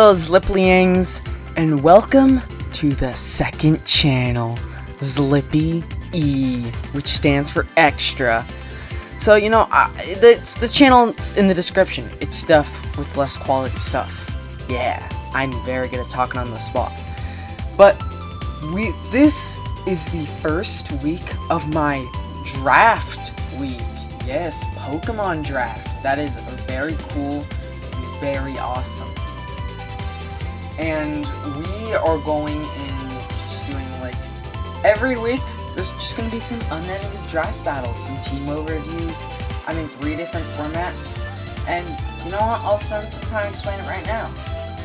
fellow Zlippy-Yangs, and welcome to the second channel, Zlippy-E, which stands for extra. So, you know, the channel in the description. It's stuff with less quality stuff. Yeah, I'm very good at talking on the spot. But this is the first week of my draft week. Yes, Pokemon draft. That is very cool, very awesome. And we are going in just doing like every week. There's just going to be some unedited draft battles, some team overviews. I'm in 3 different formats. And you know what? I'll spend some time explaining it right now.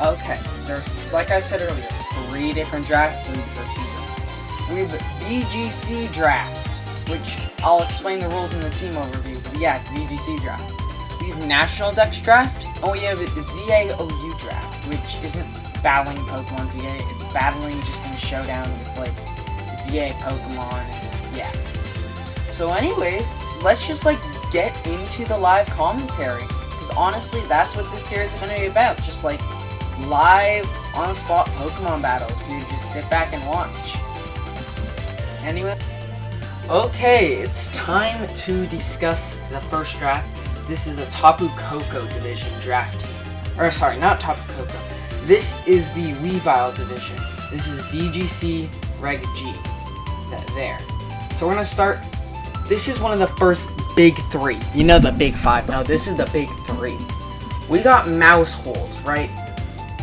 Okay, there's, like I said earlier, 3 different draft leagues this season. We have VGC draft, which I'll explain the rules in the team overview. But yeah, it's VGC draft. We have National Dex draft, and we have ZAOU draft, which isn't battling Pokemon ZA, it's battling just in a showdown with like ZA Pokemon, and yeah. So anyways, let's just like get into the live commentary, because honestly that's what this series is going to be about, just like live on the spot Pokemon battles for you to just sit back and watch. Anyway, okay, it's time to discuss the first draft. This is the Tapu Koko division draft team. Or sorry, not Tapu Koko. This is the Weavile division. This is VGC Reg G. There. So we're gonna start. This is one of the first big 3. You know the big 5. No, this is the big 3. We got Mousehold, right?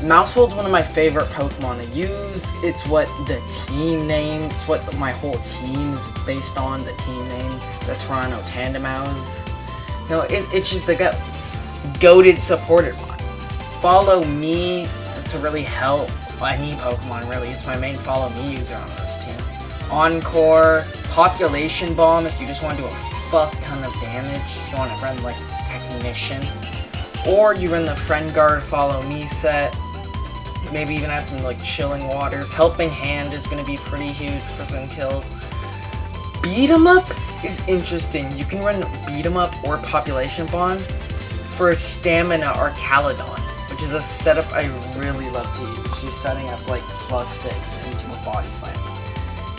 Mousehold's one of my favorite Pokemon to use. It's what the team named. It's what my whole team is based on. The team name, the Toronto Tandemaus. No, it's just the goated supported one. Follow me to really help any Pokemon, really. It's my main follow me user on this team. Encore, Population Bomb if you just want to do a fuck ton of damage. If you want to run like Technician. Or you run the Friend Guard follow me set. Maybe even add some like Chilling Waters. Helping Hand is going to be pretty huge for some kills. Beat 'em Up is interesting. You can run Beat 'em Up or Population Bond for Stamina or Caledon, which is a setup I really love to use. Just setting up like +6 into a Body Slam.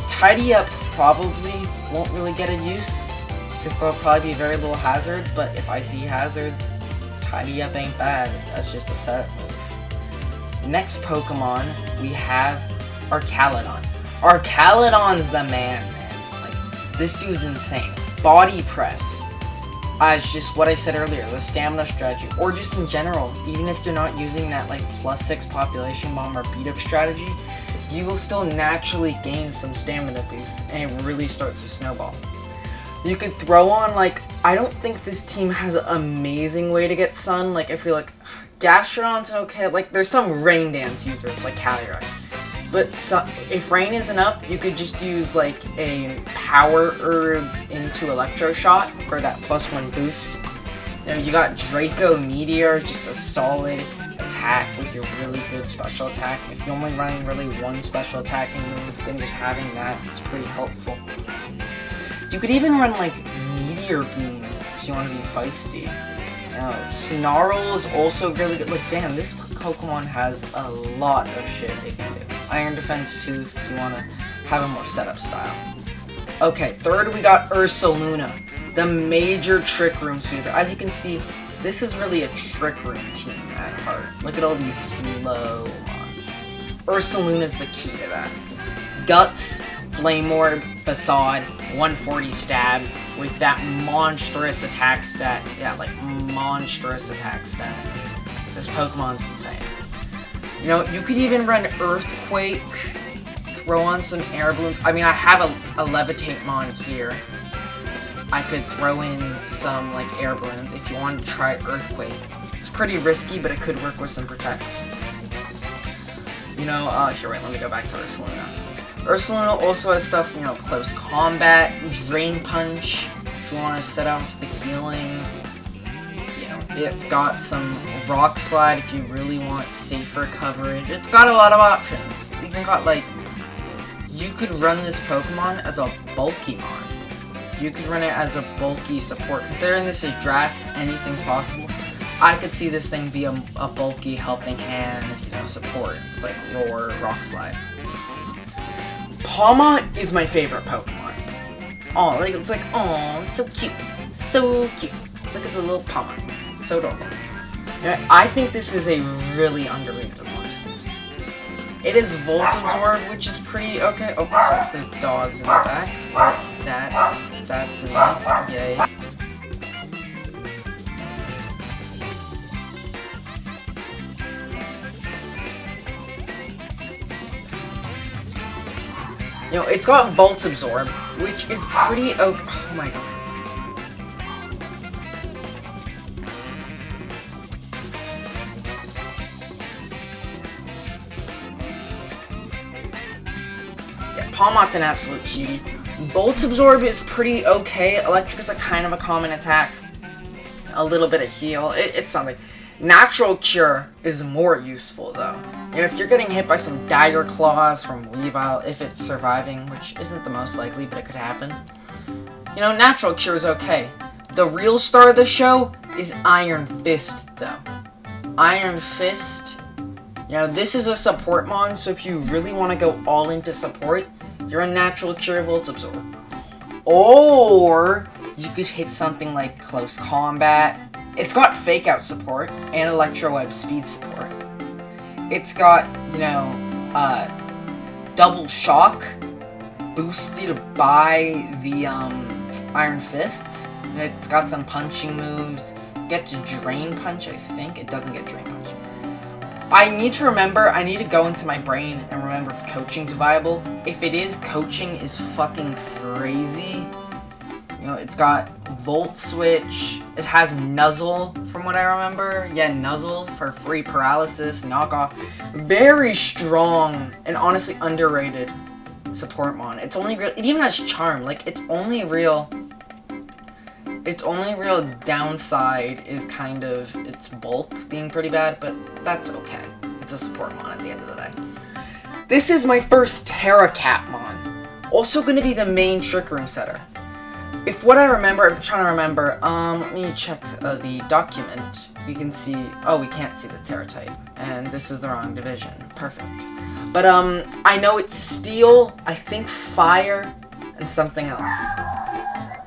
Tidy Up probably won't really get a use, because there'll probably be very little hazards, but if I see hazards, Tidy Up ain't bad. That's just a setup move. Next Pokemon, we have Arcaladon. Arcaladon's the man. Like, this dude's insane. Body Press. As just what I said earlier, the stamina strategy, or just in general, even if you're not using that like +6 population bomb or beat up strategy, you will still naturally gain some stamina boosts, and it really starts to snowball. You could throw on like, I don't think this team has an amazing way to get Sun. Like I feel like Gastrodon's okay. Like there's some Rain Dance users like Categorize. But if Rain isn't up, you could just use like a Power Herb into Electro Shot for that +1 boost. You know, you got Draco Meteor, just a solid attack with your really good special attack. If you're only running really one special attacking move, then just having that is pretty helpful. You could even run like Meteor Beam if you want to be feisty. Snarl is also really good. Like, damn, this Pokemon has a lot of shit they can do. Iron Defense too, if you want to have a more setup style. Okay, third we got Ursaluna, the major Trick Room sweeper. As you can see, this is really a Trick Room team at heart. Look at all these slow mons. Ursaluna's the key to that. Guts, Flame Orb, Facade, 140 stab with that monstrous attack stat. Yeah, like monstrous attack stat. This Pokemon's insane. You know, you could even run Earthquake, throw on some air balloons. I mean, I have a Levitate Mon here. I could throw in some like air balloons if you wanted to try Earthquake. It's pretty risky, but it could work with some protects. You know, here, wait, let me go back to Ursaluna. Ursaluna also has stuff, you know, Close Combat, Drain Punch, if you want to set off the healing. You know, it's got some Rock Slide if you really want safer coverage. It's got a lot of options. It's even got, like, you could run this Pokemon as a bulky mon. You could run it as a bulky support. Considering this is draft, anything's possible. I could see this thing be a bulky helping hand, you know, support, like Roar, Rock Slide. Pawmot is my favorite Pokemon. Oh, like it's like, oh, so cute. So cute. Look at the little Pawmot. So adorable. Yeah, I think this is a really underrated one. It is Volt Absorb, which is pretty okay. Oh, sorry, there's dogs in the back. Oh, that's me. Yay. You know, it's got Volt Absorb, which is pretty okay. Oh my god. Pawmot's an absolute cutie. Volt Absorb is pretty okay. Electric is a kind of a common attack. A little bit of heal. It's something. Natural Cure is more useful though. You know, if you're getting hit by some Dagger Claws from Weavile, if it's surviving, which isn't the most likely, but it could happen. You know, Natural Cure is okay. The real star of the show is Iron Fist though. Iron Fist, you know, this is a support mon, so if you really want to go all into support, you're a Natural Cure Volt Absorb. Or you could hit something like Close Combat. It's got Fake Out support and Electro Web speed support. It's got, you know, Double Shock, boost you to buy the Iron Fists. And it's got some punching moves. Gets Drain Punch, I think. It doesn't get Drain Punch. I need to go into my brain and remember if coaching's viable. If it is, coaching is fucking crazy. You know, it's got Volt Switch. It has Nuzzle, from what I remember. Yeah, Nuzzle for free paralysis, knockoff. Very strong and honestly underrated support mon. It's only real. It even has Charm. Like, its only real downside is kind of its bulk being pretty bad, but that's okay. It's a support mon at the end of the day. This is my first Terra Cat mon. Also going to be the main Trick Room setter. If what I remember, I'm trying to remember, let me check the document. You can see, oh, we can't see the Terra type, and this is the wrong division. Perfect. But, I know it's Steel, I think Fire, and something else.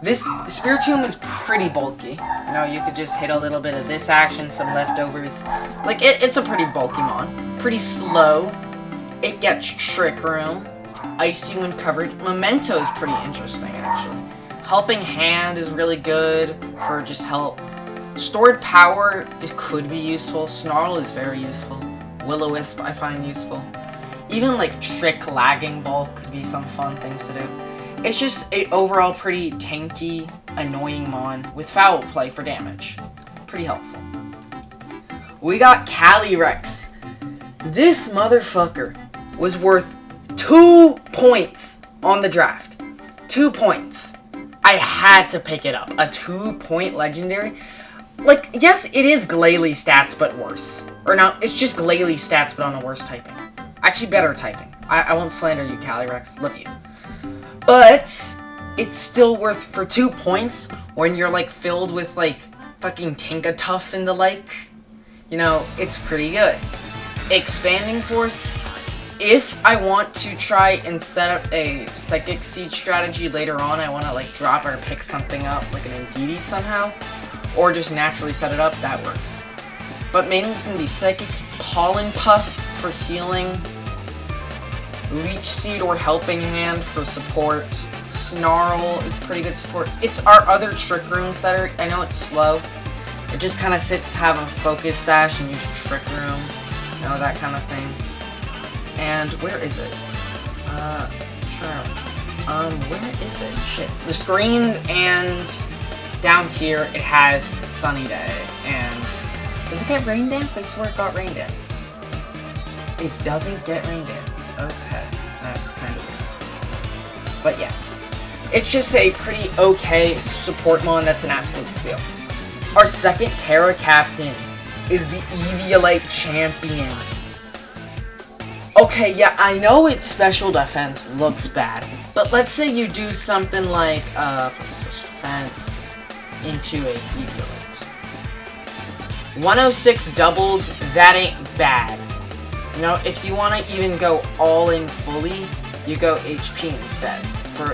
This Spiritomb is pretty bulky. You know, you could just hit a little bit of this action, some leftovers. Like, it's a pretty bulky mon. Pretty slow. It gets Trick Room. Icy Wind coverage. Memento is pretty interesting, actually. Helping Hand is really good for just help. Stored Power, it could be useful. Snarl is very useful. Will-O-Wisp I find useful. Even, like, Trick Lagging Bulk could be some fun things to do. It's just an overall pretty tanky, annoying mon with foul play for damage. Pretty helpful. We got Calyrex. This motherfucker was worth 2 points on the draft. 2 points. I had to pick it up. A 2-point legendary. Like, yes, it is Glalie stats, but worse. Or no, it's just Glalie stats, but on a worse typing. Actually, better typing. I won't slander you, Calyrex. Love you. But it's still worth for 2 points when you're like filled with like fucking Tinkatuff and the like. You know, it's pretty good. Expanding Force. If I want to try and set up a Psychic Siege strategy later on, I want to like drop or pick something up like an Indeedee somehow, or just naturally set it up, that works. But mainly it's going to be Psychic, Pollen Puff for healing, Leech Seed or Helping Hand for support. Snarl is pretty good support. It's our other Trick Room setter. I know it's slow. It just kind of sits to have a focus sash and use Trick Room. You know, that kind of thing. And where is it? Where is it? Shit. The screens and down here it has Sunny Day. And does it get Rain Dance? I swear it got Rain Dance. It doesn't get Rain Dance. Okay, that's kind of weird. But yeah, it's just a pretty okay support mon that's an absolute steal. Our second Terra Captain is the Eviolite Champion. Okay, yeah, I know its special defense looks bad, but let's say you do something like, special defense into a Eviolite. 106 doubled, that ain't bad. You know, if you want to even go all in fully, you go HP instead.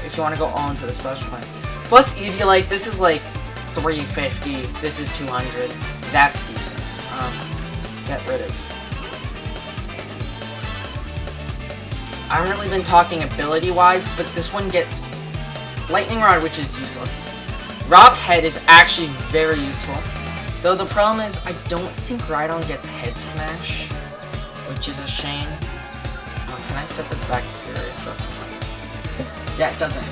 If you want to go all into the special points. Plus Eviolite, this is like 350, this is 200. That's decent. Get rid of. I haven't really been talking ability-wise, but this one gets Lightning Rod, which is useless. Rock Head is actually very useful. Though the problem is, I don't think Rhydon gets Head Smash, which is a shame. Can I set this back to serious? That's annoying. Yeah, it doesn't.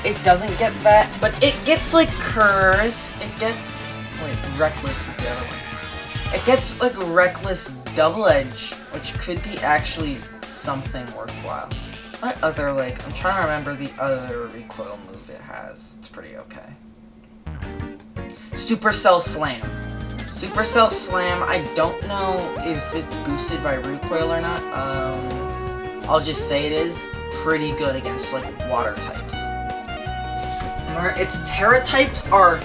It doesn't get that, but it gets, like, Curse. It gets... Wait, Reckless is the other one. It gets, like, Reckless Double Edge, which could be actually something worthwhile. What other, like... I'm trying to remember the other recoil move it has. It's pretty okay. Supercell Slam. Supercell Slam, I don't know if it's boosted by recoil or not. I'll just say it is pretty good against, like, water types. Remember, its Terra types are...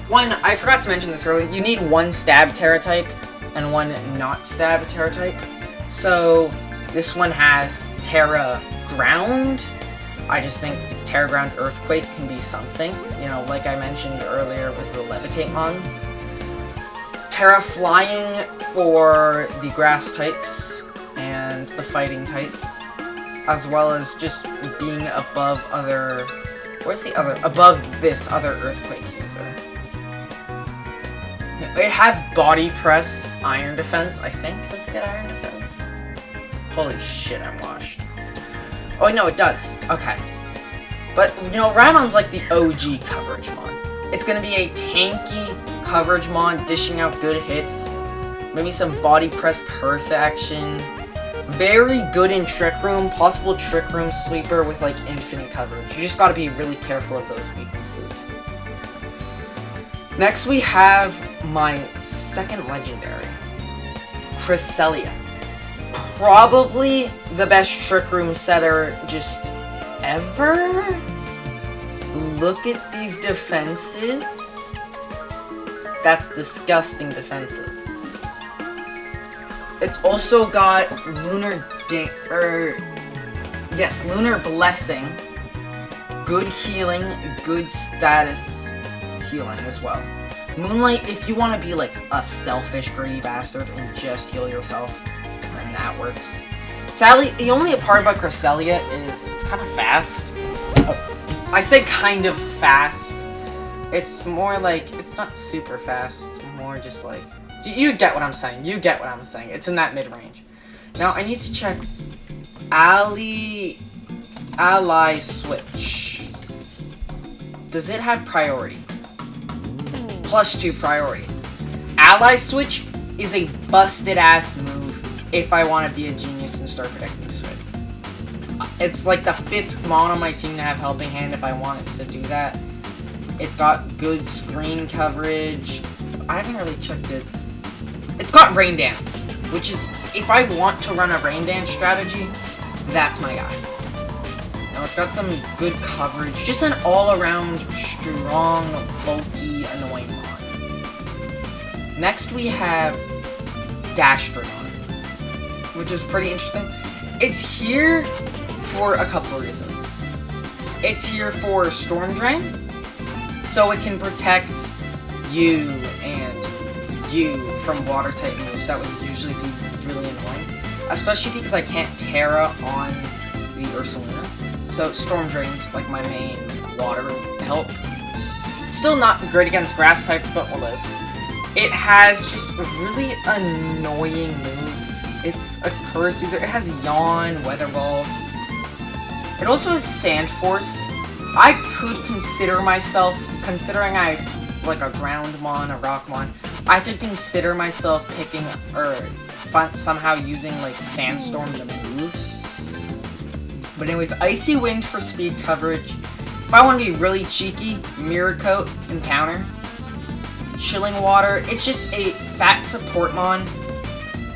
One, I forgot to mention this earlier, you need one stab Terra type and one not stab Terra type. So, this one has Terra Ground. I just think Terra Ground Earthquake can be something. You know, like I mentioned earlier with the Levitate Mons. Terra Flying for the grass types and the fighting types. As well as just being above other... Where's the other? Above this other Earthquake user. It has Body Press Iron Defense, I think. Does it get Iron Defense? Holy shit, I'm washed. Oh, no, it does. Okay. But, you know, Rhydon's like the OG coverage mon. It's gonna be a tanky coverage mon, dishing out good hits. Maybe some Body Press Curse action. Very good in Trick Room, possible Trick Room sweeper with, like, infinite coverage. You just gotta be really careful of those weaknesses. Next we have my second legendary, Cresselia. Probably the best Trick Room setter just ever? Look at these defenses. That's disgusting defenses. It's also got Lunar Blessing, good healing, good status healing as well. Moonlight, if you want to be like a selfish greedy bastard and just heal yourself, then that works. Sadly, the only part about Cresselia is it's kind of fast. I say kind of fast. It's more like, it's not super fast, it's more just like, you get what I'm saying. You get what I'm saying. It's in that mid-range. Now, I need to check Ally Switch. Does it have priority? +2 priority. Ally Switch is a busted-ass move if I want to be a genius and start protecting Switch. It's like the 5th mon on my team to have Helping Hand if I wanted to do that. It's got good screen coverage. I haven't really checked its... It's got Rain Dance, which is, if I want to run a Rain Dance strategy, that's my guy. Now, it's got some good coverage, just an all-around, strong, bulky, annoying mon. Next, we have Gastrodon, which is pretty interesting. It's here for a couple of reasons. It's here for Storm Drain, so it can protect you and you from water type moves that would usually be really annoying, especially because I can't Terra on the Ursaluna. So Storm Drain's like my main water help. Still not great against grass types, but will live. It has just really annoying moves. It's a curse user. It has Yawn, Weather Ball. It also has Sand Force. I could consider myself, considering I like a ground mon, a rock mon, I could consider myself picking, or somehow using, like, Sandstorm to move. But anyways, Icy Wind for speed coverage. If I want to be really cheeky, Mirror Coat and counter. Chilling Water, it's just a fat support mon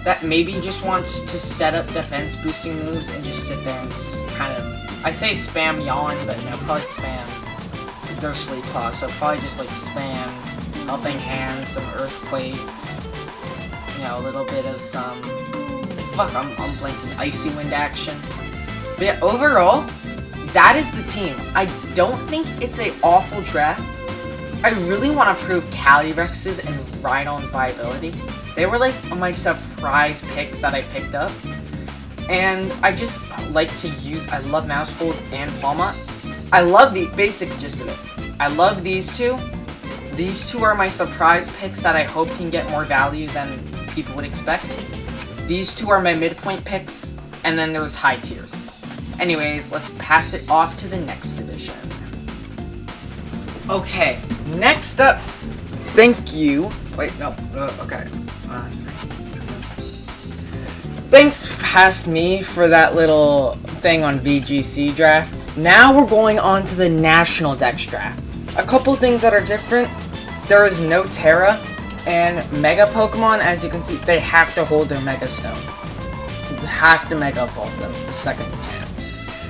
that maybe just wants to set up defense boosting moves and just sit there and kind of, I say spam Yawn, but no, probably spam their Sleep Claw, so probably just like spam Helping Hand, some Earthquake, know, a little bit of some, fuck, I'm blanking, Icy Wind action. But yeah, overall, that is the team. I don't think it's an awful draft. I really want to prove Calirex's and Rhydon's viability. They were like my surprise picks that I picked up. And I just like to use, I love Mousegolds and Palmot. I love the basic gist of it. I love these two. These two are my surprise picks that I hope can get more value than people would expect. These two are my midpoint picks, and then there's high tiers. Anyways, let's pass it off to the next division. Okay, next up, thank you. Wait, no, okay. Thanks, past me, for that little thing on VGC draft. Now we're going on to the National Dex draft. A couple things that are different. There is no Terra, and Mega Pokemon, as you can see, they have to hold their Mega Stone. You have to Mega Evolve them the second you can.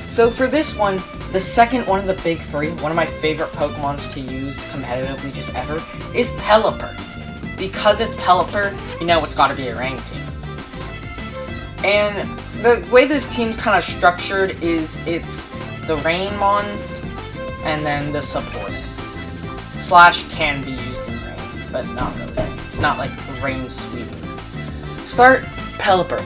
So for this one, the second one of the big three, one of my favorite Pokemons to use competitively just ever, is Pelipper. Because it's Pelipper, you know it's gotta be a ranked team. And the way this team's kind of structured is it's the Rain Mons, and then the supporting. Slash can be used in Rain, but not really. It's not like Rain Sweepers. Start Pelipper.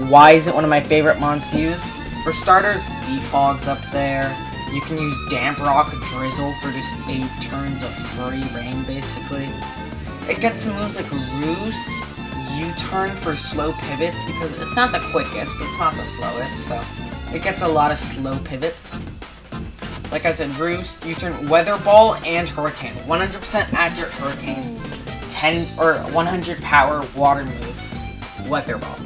Why is it one of my favorite mons to use? For starters, Defog's up there. You can use Damp Rock Drizzle for just 8 turns of free rain, basically. It gets some moves like Roost, U-Turn for slow pivots, because it's not the quickest, but it's not the slowest, so it gets a lot of slow pivots. Like I said, Roost, U-Turn, Weather Ball, and Hurricane. 100% accurate Hurricane, 10 or 100 power water move, Weather Ball.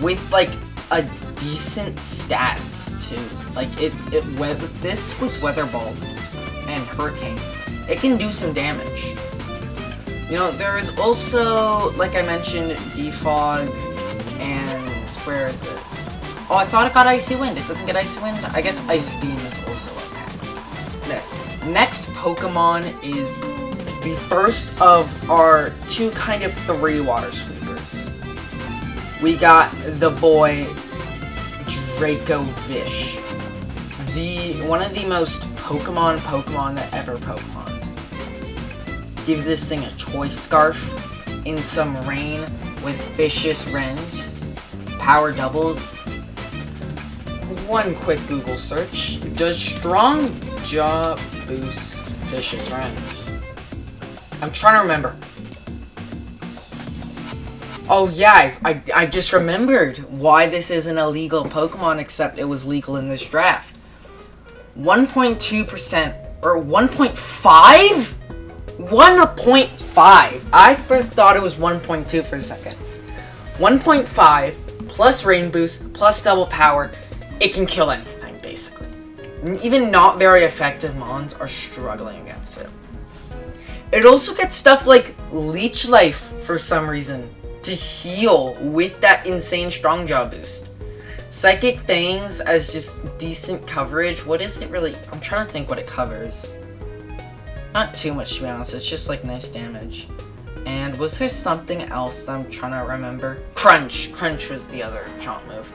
With like a decent stats too. Like with Weather Ball and Hurricane, it can do some damage. You know, there is also, like I mentioned, Defog, and where is it? Oh, I thought it got Icy Wind. It doesn't get Icy Wind? I guess Ice Beam is also okay. Next Pokemon is the first of our two kind of 3 water sweepers. We got the boy Draco Vish. One of the most Pokemon that ever Pokemoned. Give this thing a Choice Scarf in some rain with Vicious Rend. Power doubles. One quick Google search. Does Strong Jaw boost Vicious Rend? I'm trying to remember. Oh yeah, I just remembered why this isn't a legal Pokemon, except it was legal in this draft. 1.2% or 1.5? 1.5. I first thought it was 1.2 for a second. 1.5 plus Rain Boost plus double power. It can kill anything, basically. Even not very effective mons are struggling against it. It also gets stuff like Leech Life for some reason to heal with that insane Strong Jaw boost. Psychic Fangs as just decent coverage. What is it really? I'm trying to think what it covers. Not too much, to be honest. It's just like nice damage. And was there something else that I'm trying to remember? Crunch. Crunch was the other chomp move.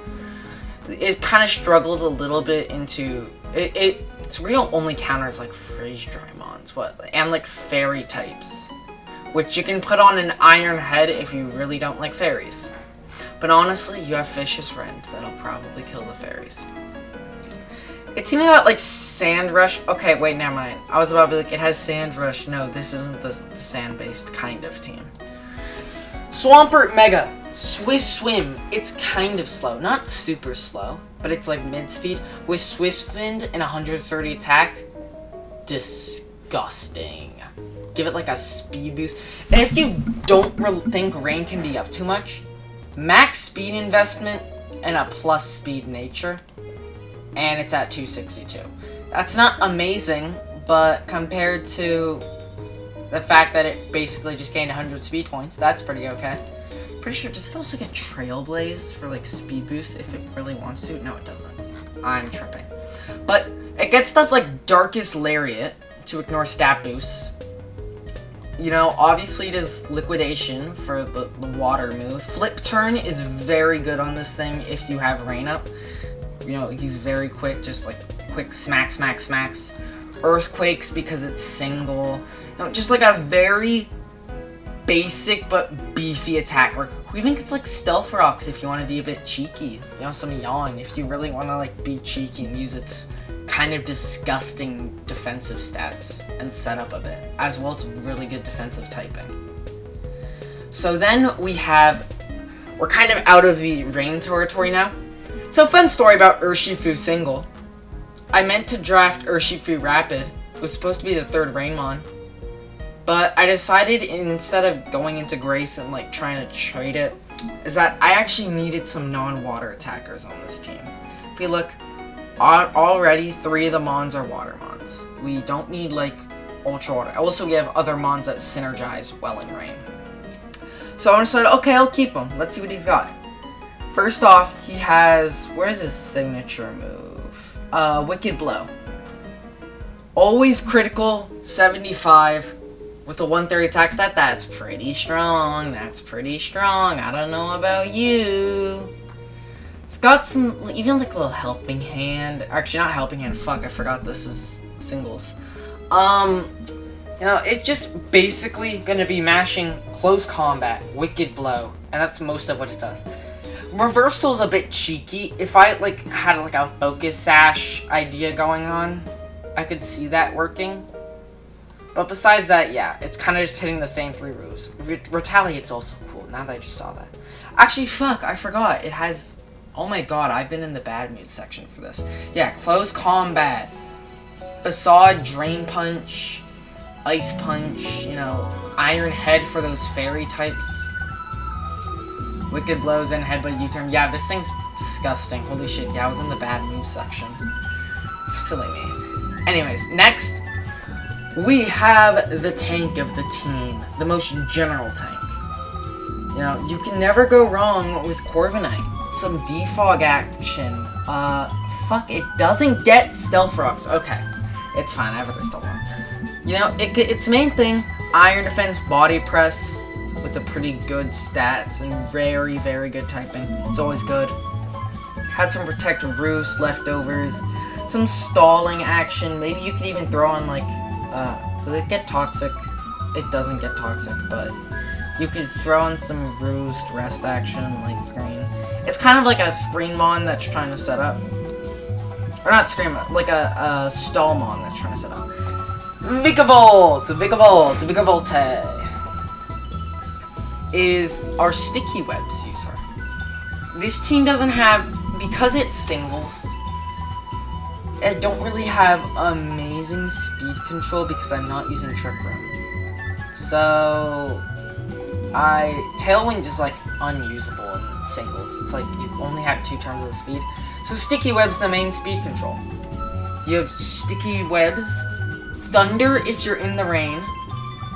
It kind of struggles a little bit into... Its real only counters like Freeze Dry mons, and like Fairy types. Which you can put on an Iron Head if you really don't like fairies. But honestly, you have Vicious Rend that'll probably kill the fairies. It's even got like Sand Rush. Okay, wait, never mind. I was about to be like, it has Sand Rush. No, this isn't the sand-based kind of team. Swampert Mega. Swift Swim. It's kind of slow. Not super slow, but it's like mid-speed. With Swift Wind and 130 attack. Disgusting. Give it like a speed boost. And if you don't think rain can be up too much, max speed investment and a plus speed nature, and it's at 262. That's not amazing, but compared to the fact that it basically just gained 100 speed points, that's pretty okay. Pretty sure, does it also get Trailblaze for like speed boost if it really wants to? No, it doesn't. I'm tripping. But it gets stuff like Darkest Lariat to ignore stat boosts. You know, obviously it is liquidation for the water move. Flip turn is very good on this thing if you have rain up. You know, he's very quick, just like quick smack, smack, smacks. Earthquakes because it's single. You know, just like a very basic but beefy attack. Or who even gets like Stealth Rocks if you want to be a bit cheeky. You know, some yawn if you really want to like be cheeky and use its kind of disgusting defensive stats and set up a bit. As well, it's really good defensive typing. So then we're kind of out of the rain territory now. So fun story about Urshifu single. I meant to draft Urshifu Rapid. It was supposed to be the third Rainmon. But I decided instead of going into Grace and like trying to trade it, is that I actually needed some non-water attackers on this team. If you look, already 3 of the Mons are water Mons. We don't need like Ultra Water. Also, we have other Mons that synergize well in rain. So I decided, okay, I'll keep him. Let's see what he's got. First off, he has, where's his signature move? Wicked Blow. Always critical, 75. With a 130 attack stat, that's pretty strong. That's pretty strong. I don't know about you. It's got some, even like a little helping hand. Actually, not helping hand. Fuck, I forgot this is singles. You know, it's just basically gonna be mashing close combat, Wicked Blow, and that's most of what it does. Reversal's a bit cheeky. If I like had like a focus sash idea going on, I could see that working. But besides that, yeah, it's kind of just hitting the same 3 moves. Retaliate's also cool, now that I just saw that. Actually, fuck, I forgot. It has... Oh my god, I've been in the bad mood section for this. Yeah, close combat. Facade, Drain Punch, Ice Punch, you know, Iron Head for those fairy types. Wicked Blows in Headbutt U-turn. Yeah, this thing's disgusting. Holy shit, yeah, I was in the bad move section. Silly me. Anyways, next, we have the tank of the team. The most general tank. You know, you can never go wrong with Corviknight. Some defog action. Fuck, it doesn't get Stealth Rocks. Okay, it's fine, I have other Stealth Rocks. You know, its main thing, Iron Defense, Body Press, with a pretty good stats and very, very good typing. It's always good. Has some Protect Roost leftovers, some stalling action. Maybe you could even throw on like, does it get Toxic? It doesn't get Toxic, but you could throw on some Roost, Rest action, Light Screen. It's kind of like a Screen Mon that's trying to set up. Or not Screen Mon, like a Stall Mon that's trying to set up. Vigavolt! Vigavolt! Vigavolte! Is our Sticky Webs user. This team doesn't have, because it's singles, I don't really have amazing speed control because I'm not using Trick Room. So, Tailwind is like unusable in singles. It's like you only have 2 turns of the speed. So Sticky Web's the main speed control. You have Sticky Webs, Thunder if you're in the rain,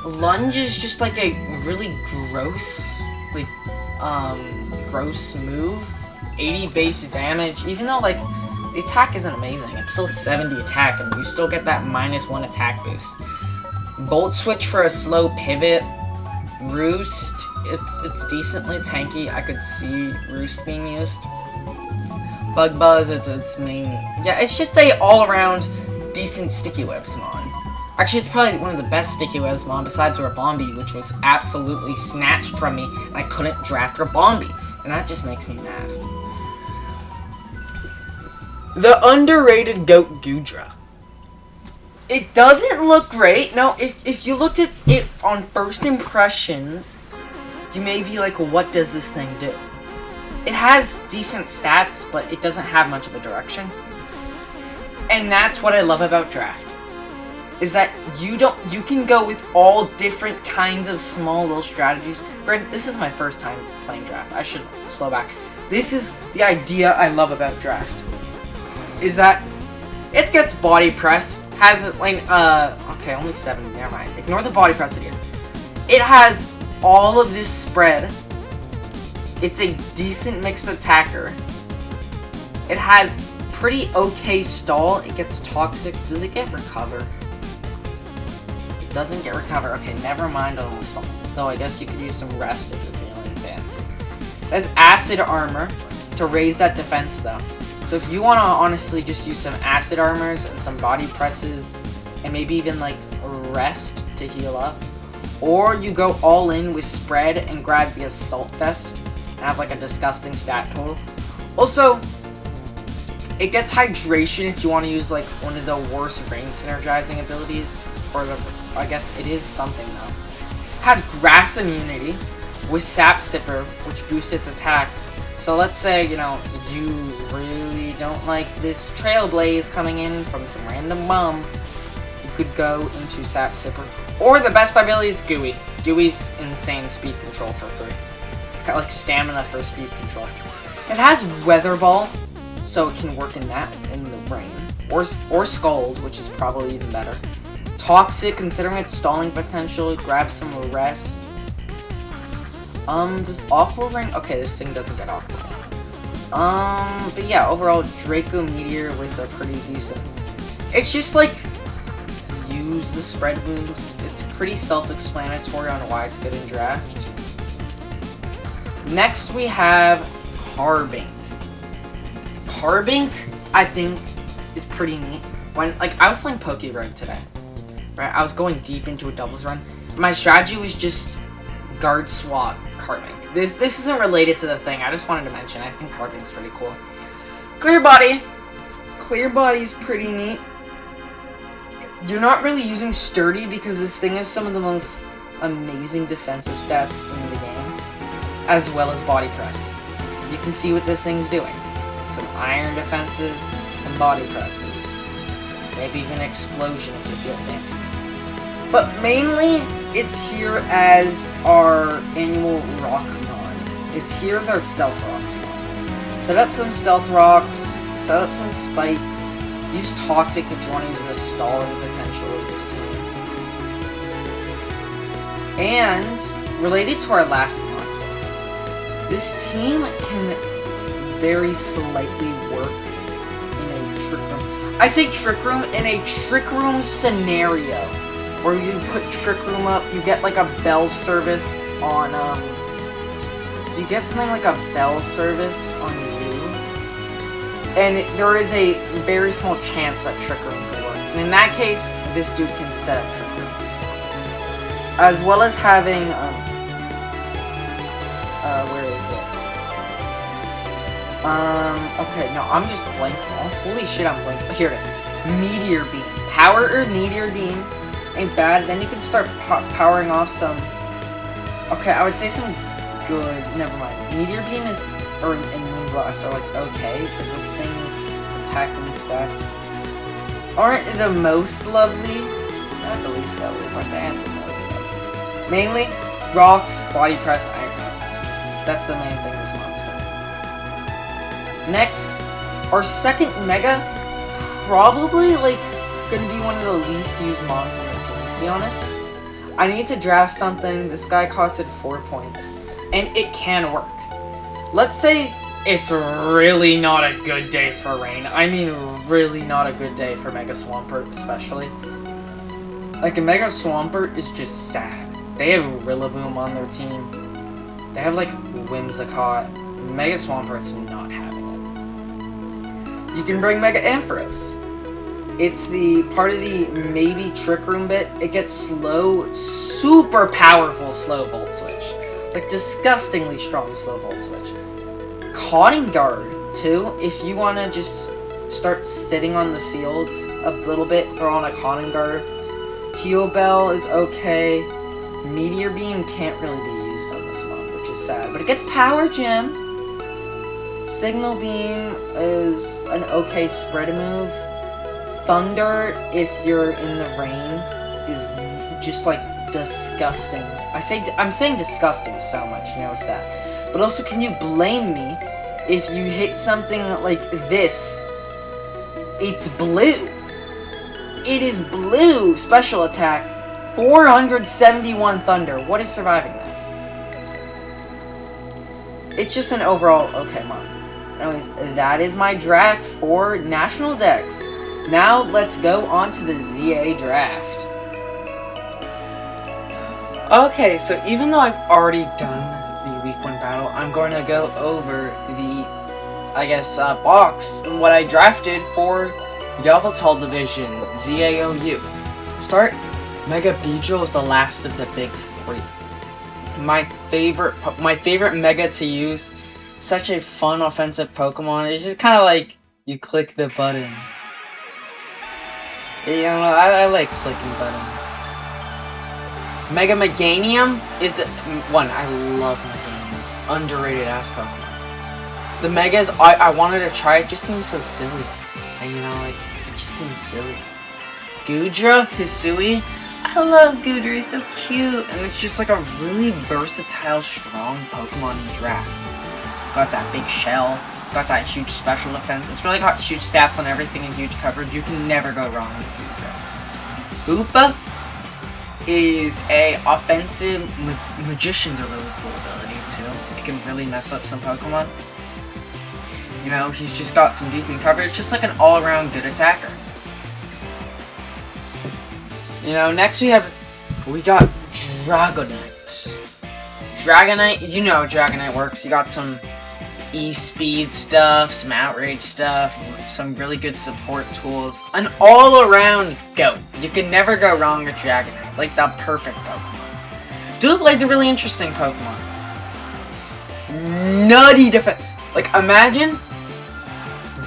Lunge is just like a really gross, like, gross move. 80 base damage, even though, like, the attack isn't amazing. It's still 70 attack, and you still get that -1 attack boost. Volt Switch for a slow pivot. Roost, it's decently tanky. I could see Roost being used. Bug Buzz, it's main... Yeah, it's just a all-around decent Sticky Webs Mon. Actually, it's probably one of the best Sticky Webs Mon besides Rabombi, which was absolutely snatched from me, and I couldn't draft Rabombi. And that just makes me mad. The underrated Goat Gudra. It doesn't look great. Now, if you looked at it on first impressions, you may be like, what does this thing do? It has decent stats, but it doesn't have much of a direction. And that's what I love about Draft. Is that you can go with all different kinds of small little strategies. Granted, this is my first time playing Draft. I should slow back. This is the idea I love about Draft. Is that it gets body press, has it like, okay, only 7, never mind. Ignore the body press idea. It has all of this spread. It's a decent mixed attacker. It has pretty okay stall. It gets Toxic. Does it get Recover? doesn't get recover. Okay, never mind all the stuff. Though I guess you could use some rest if you're feeling fancy. It has acid armor to raise that defense though. So if you want to honestly just use some acid armors and some body presses and maybe even like rest to heal up. Or you go all in with spread and grab the assault vest and have like a disgusting stat total. Also, it gets hydration if you want to use like one of the worst range synergizing abilities. Or the, I guess it is something though. It has grass immunity with sap sipper, which boosts its attack. So let's say, you know, you really don't like this trailblaze coming in from some random bum. You could go into sap sipper. Or the best ability is Gooey. Gooey's insane speed control for free. It's got like stamina for speed control. It has Weather Ball, so it can work in that in the rain. Or Scald, which is probably even better. Toxic, considering its stalling potential, grab some rest. Does Aqua Ring? Okay, this thing doesn't get Aqua Ring. But yeah, overall, Draco Meteor with a pretty decent... It's just like, use the spread moves. It's pretty self-explanatory on why it's good in draft. Next, we have Carbink. Carbink, I think, is pretty neat. When, like, I was playing Pokerun today, right? I was going deep into a doubles run. My strategy was just guard swap Carbink. This isn't related to the thing. I just wanted to mention. I think Carbink's pretty cool. Clear Body. Clear Body's pretty neat. You're not really using Sturdy because this thing has some of the most amazing defensive stats in the game, as well as Body Press. You can see what this thing's doing. Some iron defenses, some body presses, maybe even explosion if you feel fancy. But mainly, it's here as our annual rock mon. It's here as our stealth rocks mon. Set up some stealth rocks, set up some spikes, use toxic if you want to use the stalling potential of this team. And, related to our last one, this team can very slightly work in a trick room. I say trick room in a trick room scenario where you put trick room up, you get like a bell service on you get something like a bell service on you, and there is a very small chance that trick room could work. And in that case, this dude can set up trick room, as well as having where is it? Okay, no, I'm just blanking. Oh, holy shit, I'm blanking. Here it is. Meteor Beam. Power or Meteor Beam ain't bad. Then you can start powering off some... Okay, I would say some good... Never mind. Meteor Beam is... and Moonblast are, like, okay, but this thing's attacking stats aren't the most lovely. Not the least lovely, but they aren't the most lovely. Mainly, rocks, body press, iron hits. That's the main thing this month's got. Next, our second Mega, probably, like, gonna be one of the least used mons on the team, to be honest. I need to draft something. This guy costed 4 points, and it can work. Let's say it's really not a good day for rain. I mean, really not a good day for Mega Swampert, especially. Like, a Mega Swampert is just sad. They have Rillaboom on their team. They have, like, Whimsicott. Mega Swampert's not having it. You can bring Mega Ampharos. It's the part of the maybe Trick Room bit. It gets slow, super powerful slow Volt Switch. Like, disgustingly strong slow Volt Switch. Cotton Guard, too. If you want to just start sitting on the fields a little bit, throw on a Cotton Guard. Heal Bell is okay. Meteor Beam can't really be used on this one, which is sad. But it gets Power Gem. Signal Beam is an okay spread move. Thunder, if you're in the rain, is just like disgusting. I'm saying disgusting so much, you notice that. But also, can you blame me if you hit something like this? It's blue. It is blue special attack. 471 Thunder. What is surviving that? It's just an overall okay mon. Anyways, that is my draft for National Dex. Now, let's go on to the ZA draft. Okay, so even though I've already done the week 1 battle, I'm going to go over the, box and what I drafted for Yveltal Division, ZAOU. Start, Mega Beedrill is the last of the big 3. My favorite Mega to use. Such a fun offensive Pokemon. It's just kind of like you click the button. You know, I like clicking buttons. Mega Meganium is one. I love Meganium. Underrated ass Pokemon. The Megas, I wanted to try it. Just seems so silly. And you know, like it just seems silly. Goodra, Hisui. I love Goodra. He's so cute, and it's just like a really versatile, strong Pokemon in draft. It's got that big shell. It's got that huge special defense. It's really got huge stats on everything and huge coverage. You can never go wrong with Goodra. Hoopa is a offensive magician's a really cool ability too. It can really mess up some Pokemon. You know, he's just got some decent coverage, just like an all-around good attacker. You know, next we got Dragonite. Dragonite, you know how Dragonite works. You got some E-Speed stuff, some Outrage stuff, some really good support tools. An all-around GOAT. You can never go wrong with Dragonite. Like, the perfect Pokemon. Doubleblade's a really interesting Pokemon. Nutty defense. Like, imagine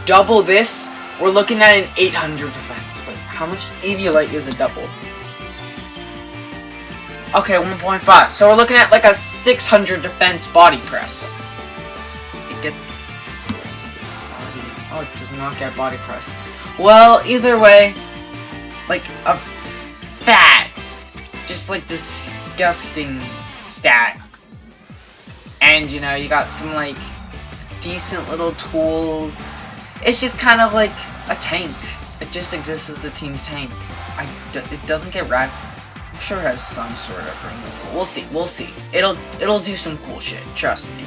double this. We're looking at an 800 defense. Wait, how much Eviolite is a double? Okay, 1.5. So we're looking at like a 600 defense body press. It gets... Oh, it does not get body press. Well, either way, like a fat, just like disgusting stat. And you know, you got some like decent little tools. It's just kind of like a tank. It just exists as the team's tank. It doesn't get wrapped. I'm sure it has some sort of removal. We'll see. We'll see. It'll do some cool shit. Trust me.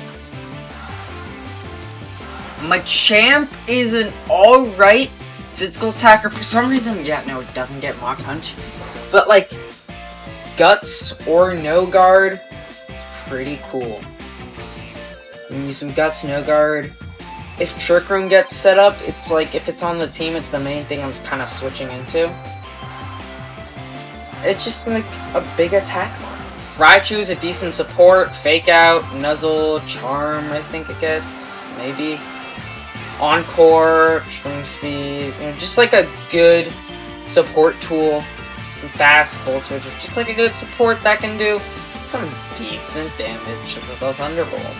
Machamp is an alright physical attacker. For some reason, yeah, no, it doesn't get Mach Punch. But like, Guts or No Guard is pretty cool. You can use some Guts, No Guard. If Trick Room gets set up, it's like, if it's on the team, it's the main thing I'm kind of switching into. It's just like a big attack model. Raichu's a decent support, Fake Out, Nuzzle, Charm, I think it gets, maybe. Encore, Extreme Speed, you know, just like a good support tool. Some fast Volt Switches, just like a good support that can do some decent damage with a Thunderbolt.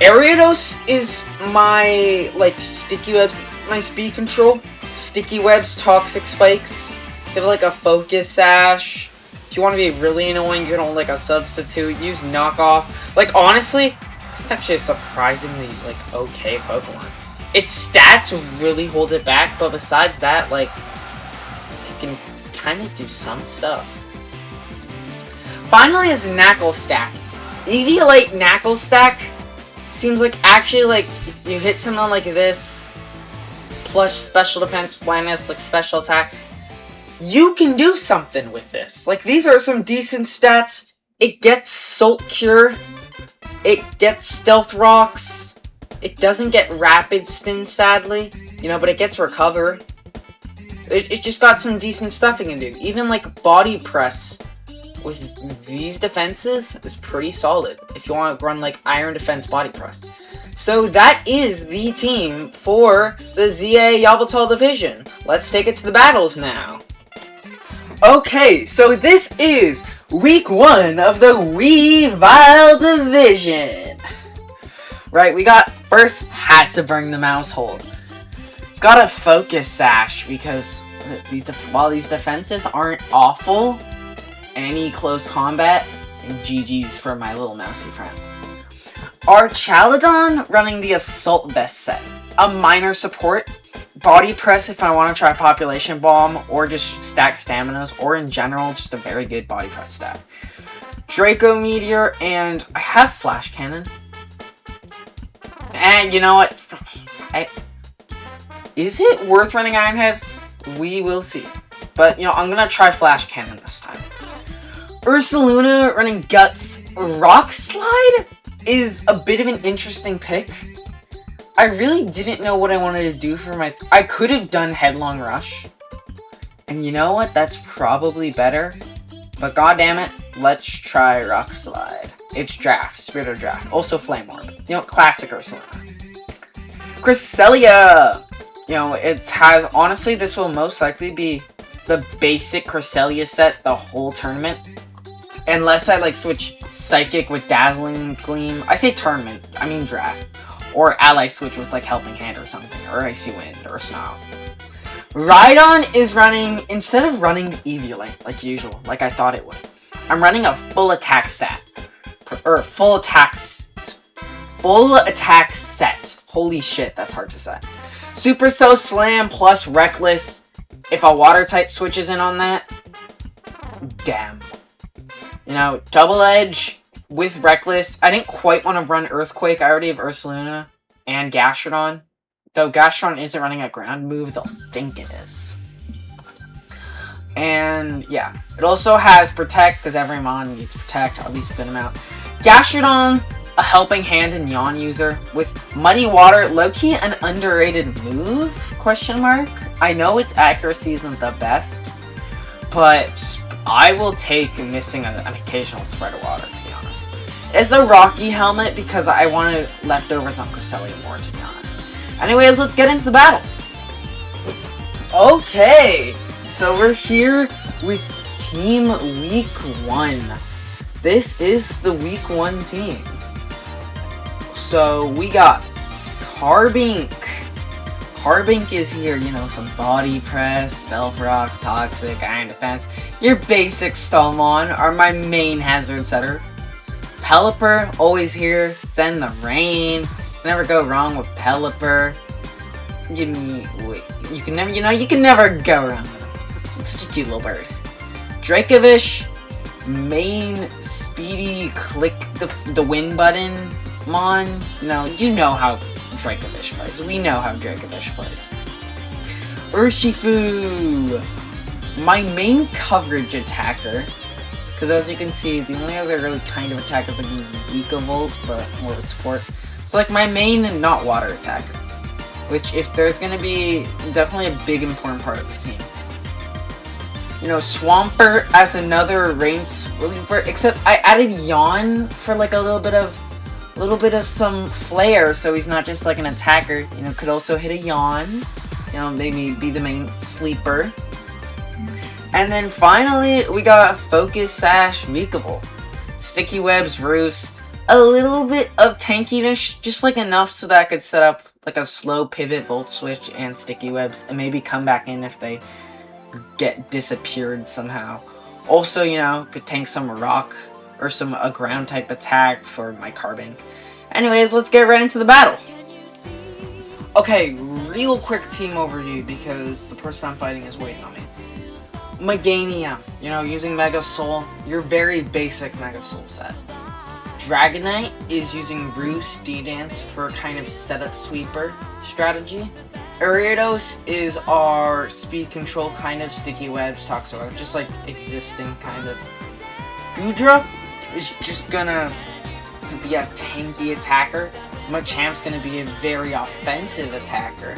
Ariados is my, like, Sticky Webs, my speed control. Sticky Webs, Toxic Spikes. Give it like a Focus Sash. If you want to be really annoying, you don't like a substitute. Use Knockoff. Like, honestly, this is actually a surprisingly, like, okay Pokemon. Its stats really hold it back, but besides that, like, it can kind of do some stuff. Finally is Knackle Stack. Eviolite Knackle Stack seems like actually, like, you hit something like this, plus special defense, blindness, like special attack, you can do something with this. Like, these are some decent stats. It gets Salt Cure, it gets Stealth Rocks, it doesn't get Rapid Spin, sadly, you know, but it gets Recover. It just got some decent stuff it can do. Even, like, Body Press with these defenses is pretty solid if you want to run like Iron Defense Body Press. So that is the team for the ZA Yveltal Division. Let's take it to the battles now. Okay, so this is week 1 of the Weavile Division. Right, we got first had to bring the mouse hold. It's got a Focus Sash because while these defenses aren't awful, any close combat, and GG's for my little mousy friend. Our Chaladon running the Assault Vest set. A minor support, Body Press if I want to try Population Bomb, or just stack Staminas, or in general, just a very good Body Press stat. Draco Meteor, and I have Flash Cannon. And you know what? Is it worth running Iron Head? We will see. But, you know, I'm going to try Flash Cannon this time. Ursaluna running Guts Rock Slide is a bit of an interesting pick. I really didn't know what I wanted to do for my... I could have done Headlong Rush. And you know what? That's probably better. But goddammit, let's try Rock Slide. It's Draft. Spirit of Draft. Also Flame Orb. You know, classic Ursaluna. Cresselia! You know, it has... Honestly, this will most likely be the basic Cresselia set the whole tournament. Unless I, like, switch Psychic with Dazzling Gleam. I say tournament. I mean draft. Or ally switch with, like, Helping Hand or something. Or Icy Wind or Snow. Rhydon is running... Instead of running Eviolite, like usual, like I thought it would, I'm running a full attack stat. Or full attack set. Holy shit, that's hard to say. Supercell Slam plus Reckless. If a water type switches in on that, damn. You know, Double Edge with Reckless. I didn't quite want to run Earthquake. I already have Ursaluna and Gastrodon. Though Gastrodon isn't running a ground move, they'll think it is. And yeah, it also has Protect, because every mon needs Protect, or at least a good amount. Gastrodon, a Helping Hand and Yawn user, with Muddy Water, low-key an underrated move, question mark? I know its accuracy isn't the best, but I will take missing an occasional Spread of Water, to be honest. It's the Rocky Helmet, because I wanted leftovers on Cresselia more, to be honest. Anyways, let's get into the battle. Okay, so we're here with Team Week 1. This is the Week 1 team. So we got Carbink. Carbink is here, you know, some Body Press, Stealth Rocks, Toxic, Iron Defense. Your basic Stallmon are my main hazard setter. Pelipper, always here. Send the Rain. Never go wrong with Pelipper. Give me... Wait, you can never... You know, you can never go wrong with him. It's such a cute little bird. Dracovish. Main speedy click the win button. Mon. No, you know how Dracovish plays. We know how Dracovish plays. Urshifu. My main coverage attacker. Because as you can see, the only other really kind of attacker is like Vikavolt, but more of a support. It's like my main not water attacker. Which, if there's gonna be definitely a big important part of the team. You know, Swampert as another rain sweeper, except I added Yawn for like a little bit of some flair, so he's not just like an attacker. You know, could also hit a Yawn. You know, maybe be the main sleeper. And then finally, we got Focus Sash Vikavolt. Sticky Webs Roost. A little bit of tankiness, just like enough so that I could set up like a slow pivot Volt Switch and Sticky Webs, and maybe come back in if they get disappeared somehow. Also, you know, could tank some rock or a ground type attack for my Carbink. Anyways, let's get right into the battle. Okay, real quick team overview because the person I'm fighting is waiting on me. Meganium, you know, using Mega Soul, your very basic Mega Soul set. Dragonite is using Roost D-Dance for kind of setup sweeper strategy. Ariados is our speed control kind of Sticky Webs, Toxo, just like existing kind of. Goodra is just gonna be a tanky attacker. Machamp's gonna be a very offensive attacker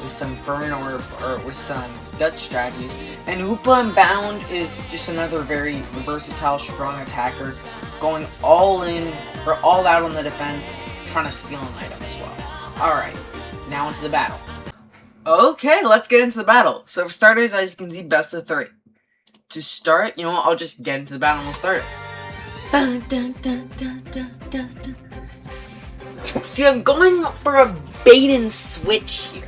with some Burn Orb or with some Gut strategies. And Hoopa and Bound is just another very versatile, strong attacker, going all in or all out on the defense, trying to steal an item as well. Alright, now into the battle. Okay, let's get into the battle. So for starters, as you can see, best of 3. To start, you know what, I'll just get into the battle and we'll start it. Dun, dun, dun, dun, dun, dun, dun. See, I'm going for a bait and switch here.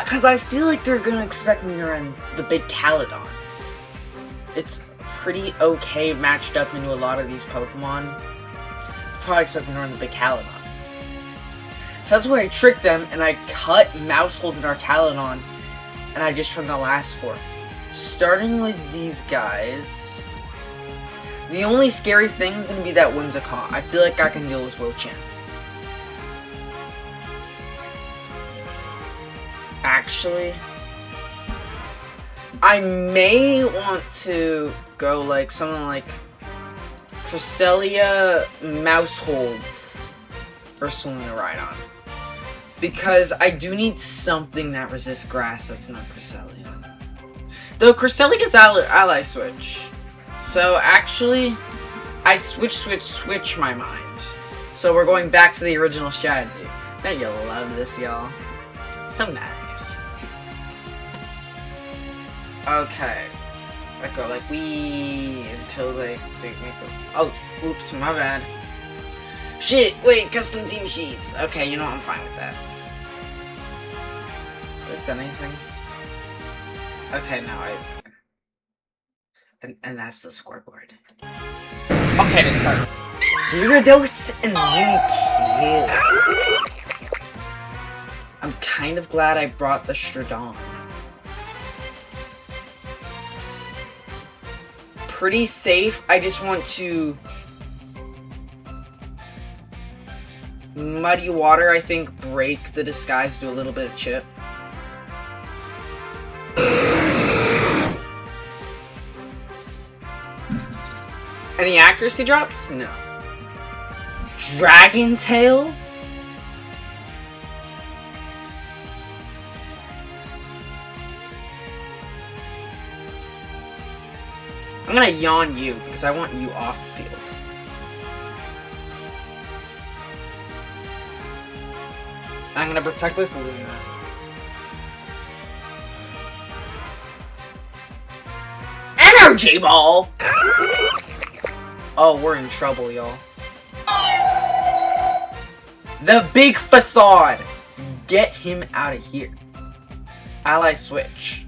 Because I feel like they're going to expect me to run the big Caledon. It's pretty okay matched up into a lot of these Pokemon. Probably expect me to run the big Caledon. So that's where I tricked them, and I cut Mousehold in our Caledon, and I just from the last 4. Starting with these guys, the only scary thing is going to be that Whimsicott. I feel like I can deal with Wilchan. Actually, I may want to go like something like Cresselia Mouse Holds Ursaluna Rhydon. Because I do need something that resists grass that's not Cresselia. Though Cresselia's ally switch. So actually, I switch my mind. So we're going back to the original strategy. Don't you love this, y'all? So nice. Okay. I go like we until they make the. Oh, oops, my bad. Shit, wait, custom team sheets. Okay, you know what, I'm fine with that. Is anything? Okay, no, and that's the scoreboard. Okay, to start. Gyarados and Mimikyu. I'm kind of glad I brought the Stradon. Pretty safe. I just want to Muddy Water, I think, break the disguise, do a little bit of chip. Any accuracy drops? No. Dragon Tail? I'm gonna yawn you, because I want you off the field. I'm gonna protect with Luna. Energy Ball! Oh, we're in trouble, y'all. The big facade! Get him out of here. Ally switch.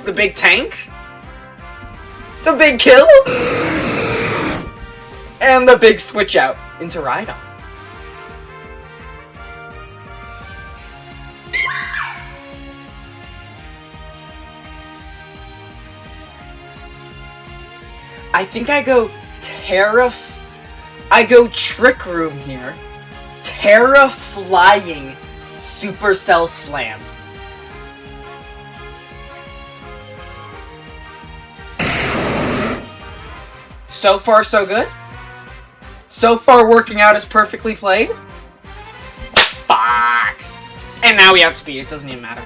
The big tank? The big kill? And the big switch out into Rhydon. I think I go Trick Room here. Terra Flying Supercell Slam. So far, so good? So far, working out as perfectly played? Fuck! And now we outspeed, it doesn't even matter.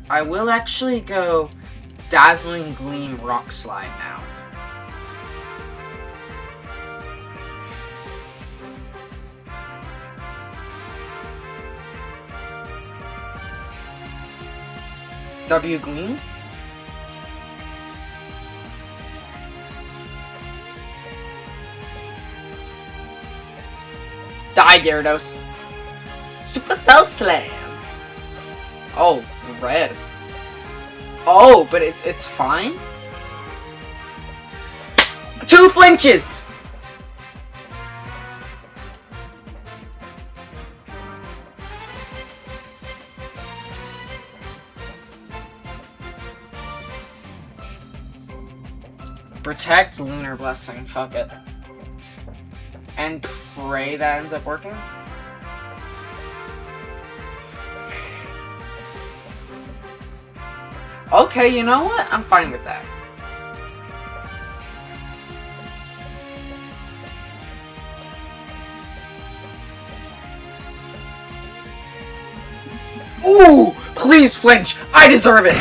I will actually go Dazzling Gleam Rock Slide now. W Gleam? Die, Gyarados. Supercell Slam. Oh, red. Oh, but it's fine? 2 flinches! Protect Lunar Blessing, fuck it. And pray that ends up working? Okay, you know what? I'm fine with that. Ooh! Please flinch! I deserve it!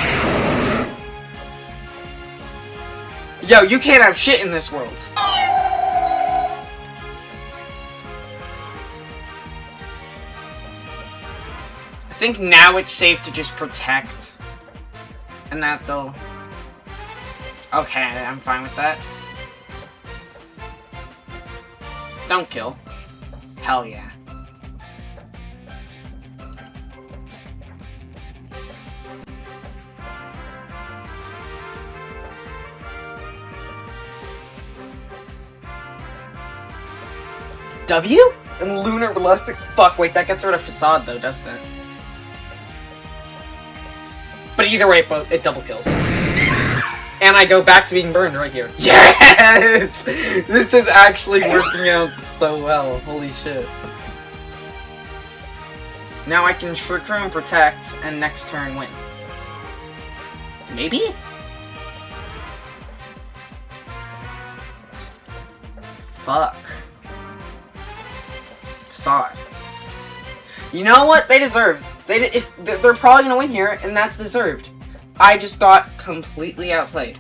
Yo, you can't have shit in this world. I think now it's safe to just protect. And that though. Okay, I'm fine with that. Don't kill. Hell yeah. W? And Lunar Blessing? Fuck, wait, that gets rid of Facade though, doesn't it? But either way, it double kills. And I go back to being burned right here. Yes! This is actually working out so well. Holy shit. Now I can Trick Room, Protect, and next turn win. Maybe? Fuck. Saw it. You know what? They deserve. They're probably gonna win here, and that's deserved. I just got completely outplayed.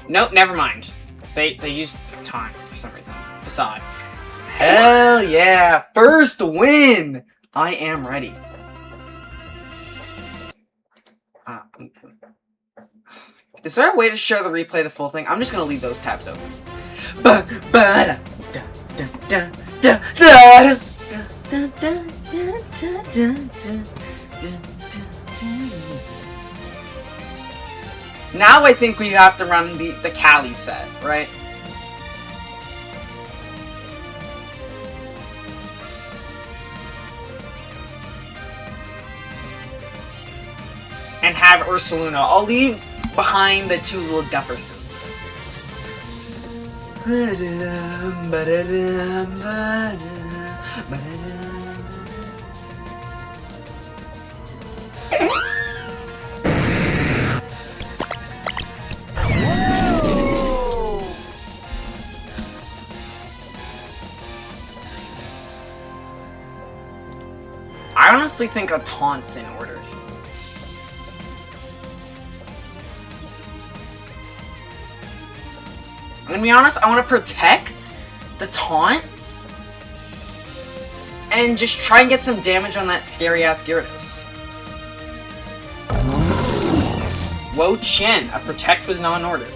Nope, never mind. They used time for some reason. Facade. Hell yeah! First win! I am ready. Is there a way to show the replay the full thing? I'm just gonna leave those tabs open. Now I think we have to run the Cali set, right? And have Ursaluna. I'll leave behind the two little Guppersons. I honestly think a taunt's in order. I'm gonna be honest, I want to protect the taunt and just try and get some damage on that scary-ass Gyarados. Whoa, Chin, a protect was not in order.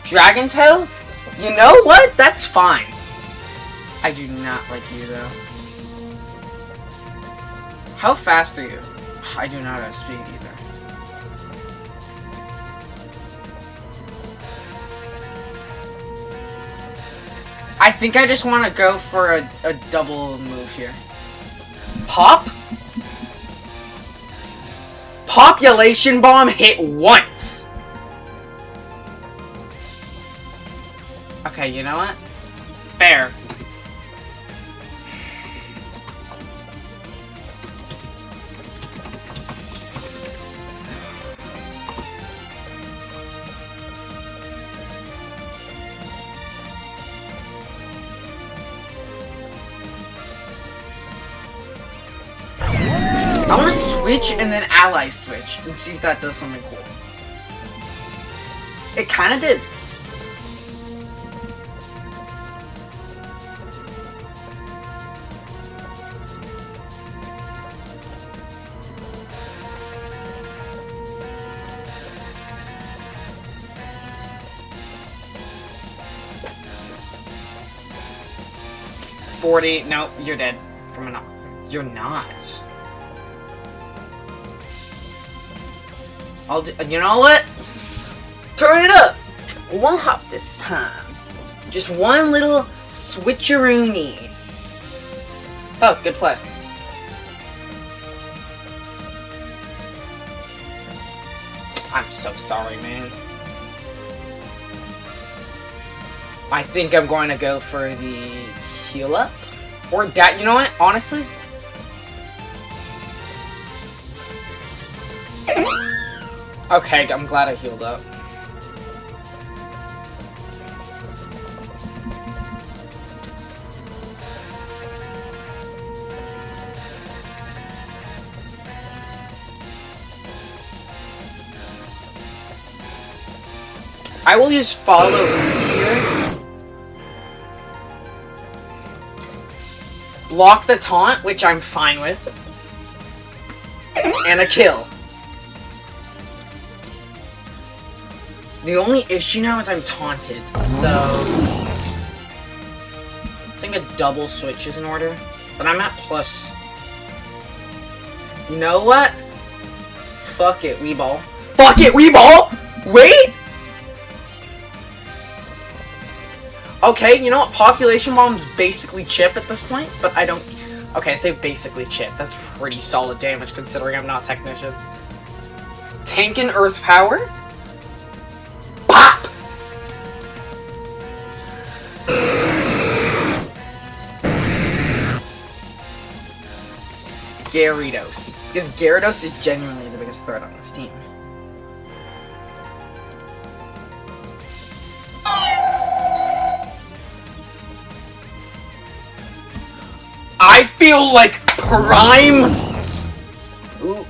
Dragon Tail? You know what? That's fine. I do not like you, though. How fast are you? I do not have speed either. I think I just want to go for a double move here. Pop? Population Bomb hit once! Okay, you know what? Fair. I want to switch and then ally switch and see if that does something cool. It kind of did. No, you're dead. From a knock. You're not. I'll do, you know what? Turn it up! One hop this time. Just one little switcheroony. Oh, good play. I'm so sorry, man. I think I'm going to go for the heal up. Or you know what? Honestly. Okay, I'm glad I healed up. I will use follow here. Block the taunt, which I'm fine with. And a kill. The only issue now is I'm taunted, so I think a double switch is in order, but I'm at plus. You know what? Fuck it, Weeball. Fuck it, Weeball! Wait! Okay, you know what? Population Bomb's basically chip at this point, but I don't... Okay, I say basically chip. That's pretty solid damage considering I'm not Technician. Tank and Earth Power? Bop! Gyarados. Because Gyarados is genuinely the biggest threat on this team. I feel like Prime! Ooh.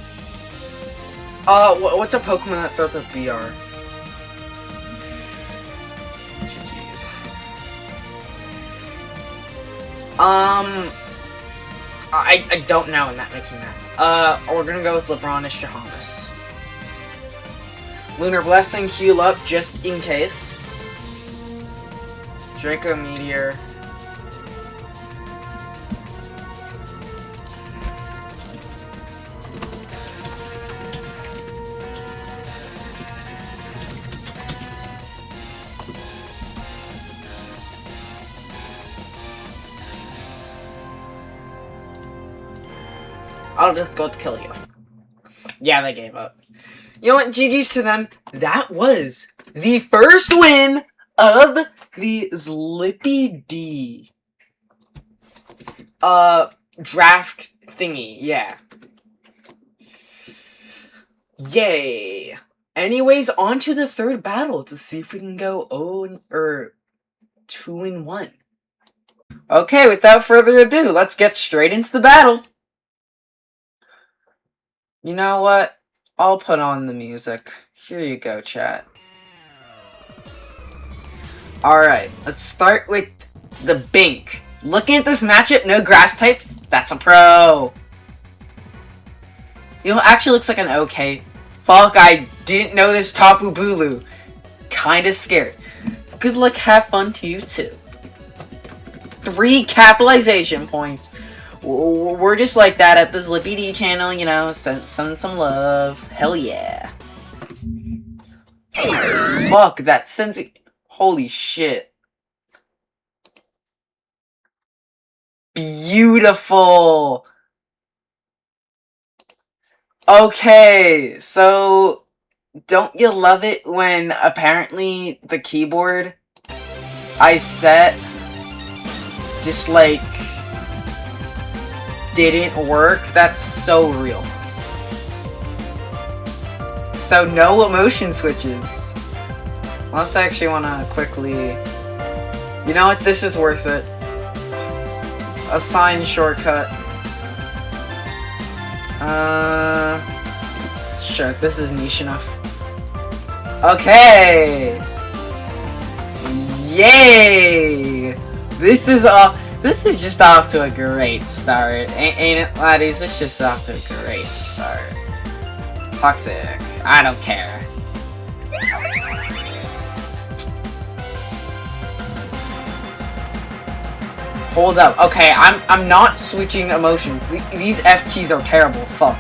What's a Pokemon that starts with BR? GG's. I don't know, and that makes me mad. We're gonna go with LeBronish Jahamis. Lunar Blessing, heal up just in case. Draco Meteor. I'll just go to kill you. Yeah, they gave up. You know what? GG's to them. That was the first win of the Zlippy-E draft thingy. Yeah. Yay. Anyways, on to the third battle to see if we can go 2-1. Okay, without further ado, let's get straight into the battle. You know what? I'll put on the music. Here you go, chat. Alright, let's start with the Bink. Looking at this matchup, no grass types. That's a pro. You know, actually looks like an okay. Fuck, I didn't know this Tapu Bulu. Kinda scared. Good luck, have fun to you too. 3 capitalization points. We're just like that at the Zlippy-E channel, you know, send some love. Hell yeah. Fuck, that sends... Holy shit. Beautiful. Okay, so... Don't you love it when apparently the keyboard I set just like... didn't work? That's so real. So no emotion switches. Let's actually want to quickly... You know what? This is worth it. Assign shortcut. Sure, this is niche enough. Okay! Yay! This is just off to a great start. Ain't it, laddies? It's just off to a great start. Toxic. I don't care. Hold up. Okay, I'm not switching emotions. These F keys are terrible. Fuck.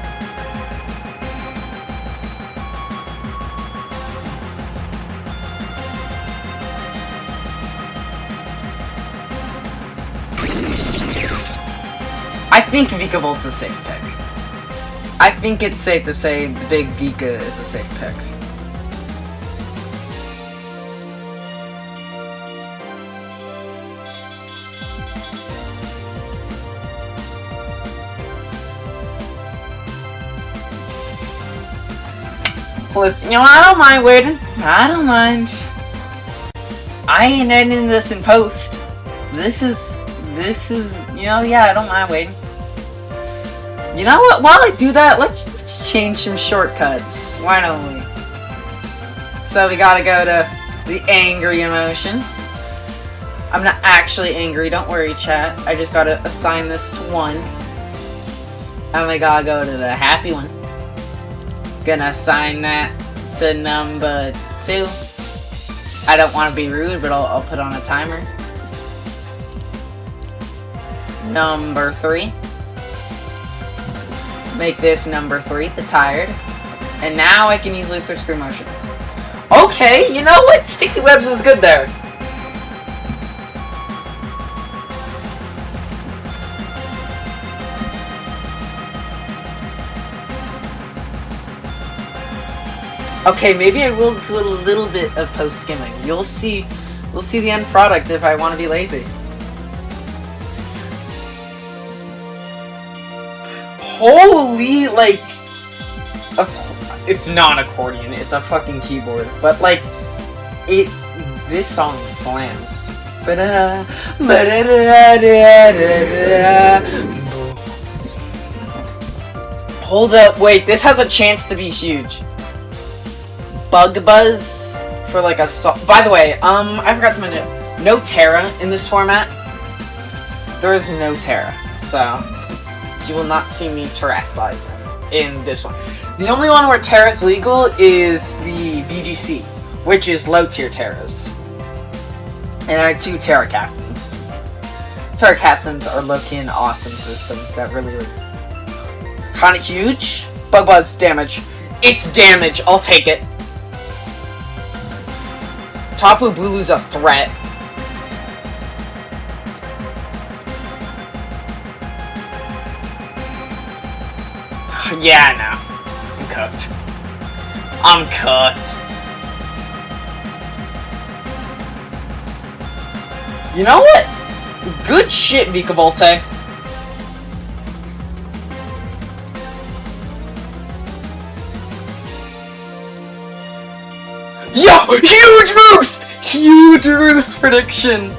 I think Vikavolt's a safe pick. I think it's safe to say the big Vika is a safe pick. Listen, you know, I don't mind waiting. I don't mind. I ain't editing this in post. This is, you know, yeah, I don't mind waiting. You know what? While I do that, let's change some shortcuts. Why don't we? So we gotta go to the angry emotion. I'm not actually angry, don't worry, chat. I just gotta assign this to 1. And we gotta go to the happy one. Gonna assign that to number 2. I don't want to be rude, but I'll put on a timer. Number 3. Make this number 3, the tired. And now I can easily switch through motions. Okay, you know what? Sticky Webs was good there. Okay, maybe I will do a little bit of post skimming. We'll see the end product if I want to be lazy. Holy, like, it's not an accordion, it's a fucking keyboard, but like, this song slams. Hold up, wait, this has a chance to be huge. Bug Buzz for like a song. By the way, I forgot to mention, no Terra in this format. There is no Terra, so you will not see me terrestrialize in this one. The only one where Terra is legal is the VGC, which is low tier Terras. And I have 2 Terra Captains. Terra Captains are looking awesome system that really kind of huge. Bug Buzz damage. It's damage. I'll take it. Tapu Bulu's a threat. Yeah, no. I'm cooked. I'm cooked. You know what? Good shit, Vikavolte. Yo! Huge roost! Huge roost prediction!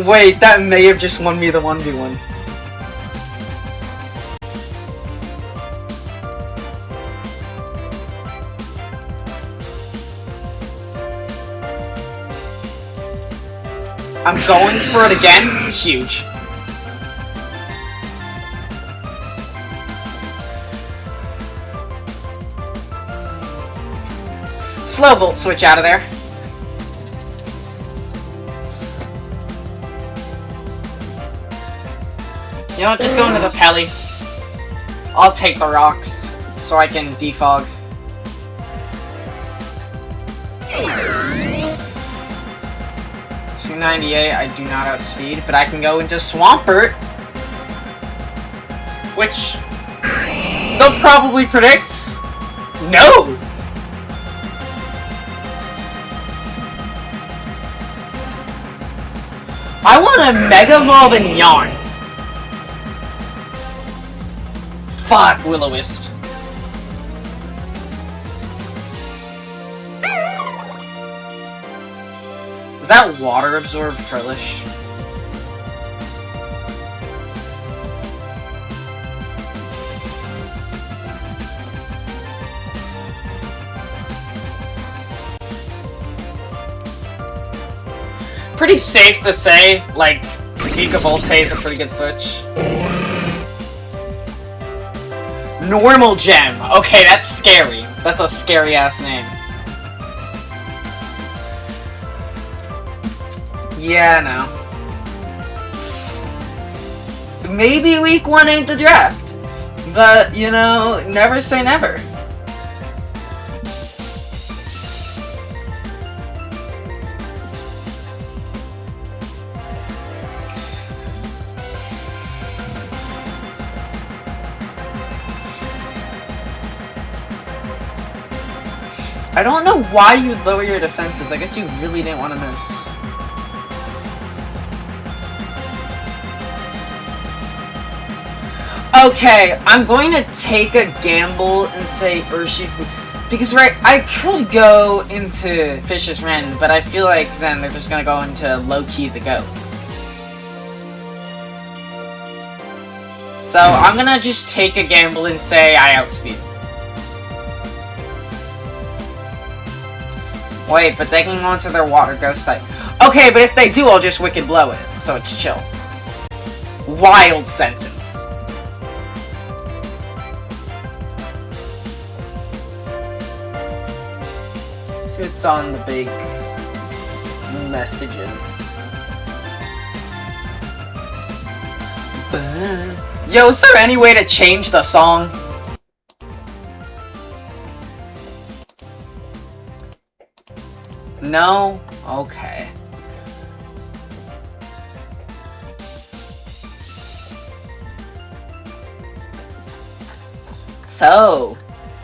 Wait, that may have just won me the 1v1. I'm going for it again. Huge. Slow Volt switch out of there. You know what, just go into the Pelly. I'll take the rocks, so I can defog. .298, I do not outspeed, but I can go into Swampert. Which, they'll probably predict. No! I want a Mega Evolve and Yarn. Fuck, Will-O-Wisp. Is that Water Absorb Frillish? Pretty safe to say, like, Vikavolte is a pretty good switch. Normal Gem. Okay, that's scary. That's a scary ass name. Yeah, no. Maybe week 1 ain't the draft. But, you know, never say never. I don't know why you'd lower your defenses. I guess you really didn't want to miss. Okay, I'm going to take a gamble and say Urshifu. Because, right, I could go into Fish's Ren, but I feel like then they're just going to go into Low-Key the Goat. So, I'm going to just take a gamble and say I outspeed. Wait, but they can go into their Water Ghost type. Okay, but if they do, I'll just Wicked Blow it, so it's chill. Wild sentence. See what's on the big messages. Yo, is there any way to change the song? No? Okay. So,